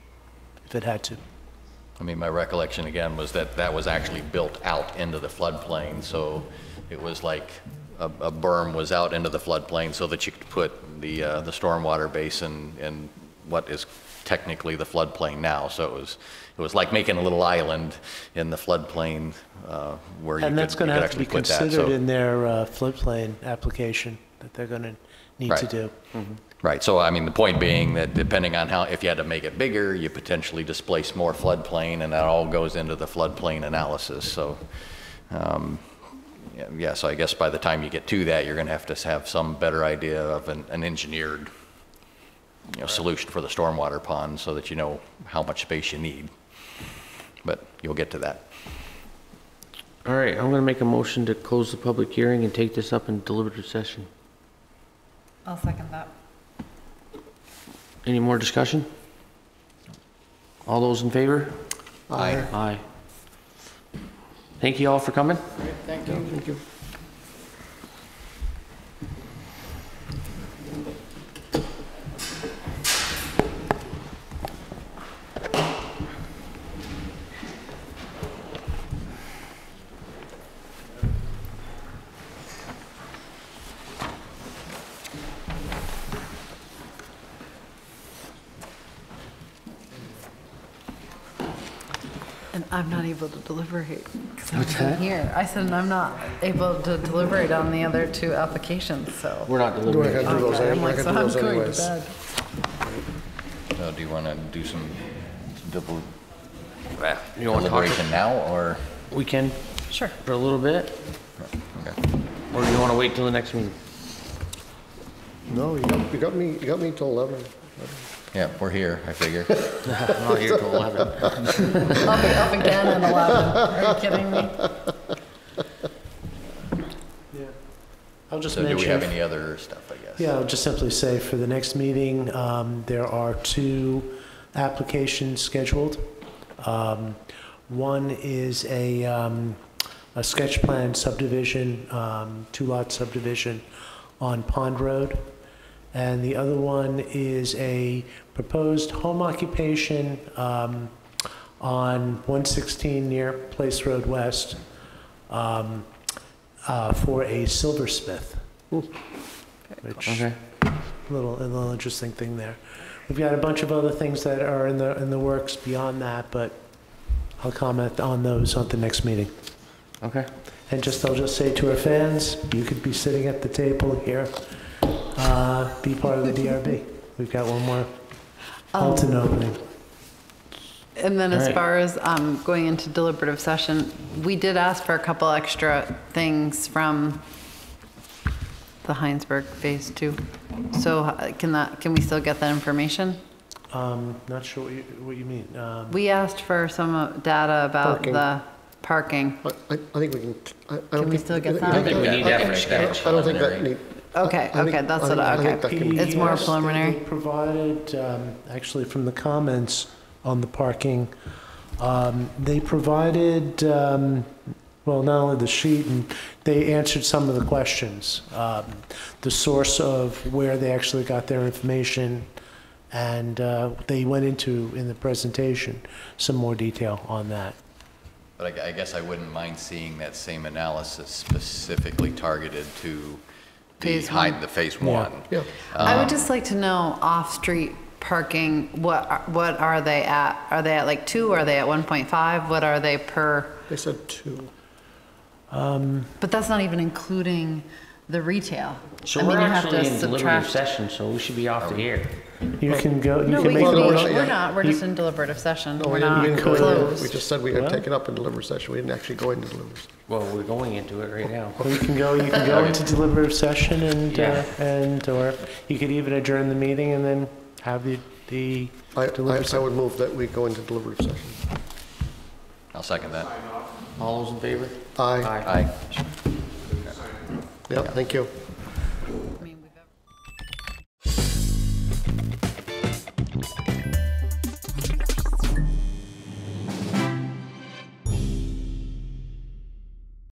if it had to. I mean, my recollection again was that was actually built out into the floodplain, so it was like a berm was out into the floodplain so that you could put the stormwater basin in what is technically the floodplain now. So it was like making a little island in the floodplain where you could actually put that. And that's going to have to be considered in their floodplain application that they're going to need to do. Mm-hmm. Right, so I mean, the point being that depending on if you had to make it bigger, you potentially displace more floodplain, and that all goes into the floodplain analysis. So, yeah, so I guess by the time you get to that, you're going to have some better idea of an engineered, solution for the stormwater pond, so that you know how much space you need. But you'll get to that. All right, I'm going to make a motion to close the public hearing and take this up in deliberative session. I'll second that. Any more discussion? All those in favor? Aye. Aye. Thank you all for coming. Thank you. Thank you. And I'm not able to deliberate because I'm not here. I said I'm not able to deliberate on the other 2 applications, so. We're not I deliberating. gotta do those, Okay, I'm I like, gotta so do I'm those going to anyways. bed. do you want to do some You want to talk? deliberation now, or? We can, Sure. for a little bit, Okay. or do you want to wait till the next meeting? No, you got me till 11. Yeah, we're here, I figure. I'm not here till 11. I'll be up again at 11. Are you kidding me? I'll just So do we mention. have any other stuff, I guess? Yeah, I'll just simply say for the next meeting, there are 2 applications scheduled. One is a sketch plan subdivision, 2-lot subdivision on Pond Road. And the other one is a proposed home occupation on 116 near Place Road West for a silversmith. Which, Okay. a little interesting thing there. We've got a bunch of other things that are in the works beyond that, but I'll comment on those at the next meeting. Okay. And I'll just say to our fans, you could be sitting at the table here, be part of the DRB. We've got one more alternate opening. And then as Alright. far as going into deliberative session, we did ask for a couple extra things from the Hinesburg Phase 2. So can we still get that information? Not sure what you mean. We asked for some data about Parking. the parking. I think we can, I don't Can we think. still get that? I think we need that for a sketch. I don't think that need. Okay, I think- okay, that's I what, think- I think okay. that can- It's more Yes, preliminary? They provided, actually from the comments on the parking, they provided, well, not only the sheet, and they answered some of the questions. The source of where they actually got their information, and they went into, in the presentation, some more detail on that. But I guess I wouldn't mind seeing that same analysis specifically targeted to Phase one. the Phase 1. Yeah, I would just like to know off-street parking, what are they at? Are they at like 2? Are they at 1.5? What are they per? they said 2. But that's not even including the retail. So I mean, we're you have to actually in deliberative subtract. session, so we should be off the air. You can go, you No, can we make can a be, we're motion. not- we're not, we're just in deliberative session. No, We're we not didn't go into, closed. we just said we had Well- taken up in deliberative session. We didn't actually go into deliberative session. Well, we're going into it right now. You can go into deliberative session Yeah. or you could even adjourn the meeting and then have the deliberative I would move that we go into deliberative session. I'll second that. All those in favor? Aye. Aye. Yeah, thank you.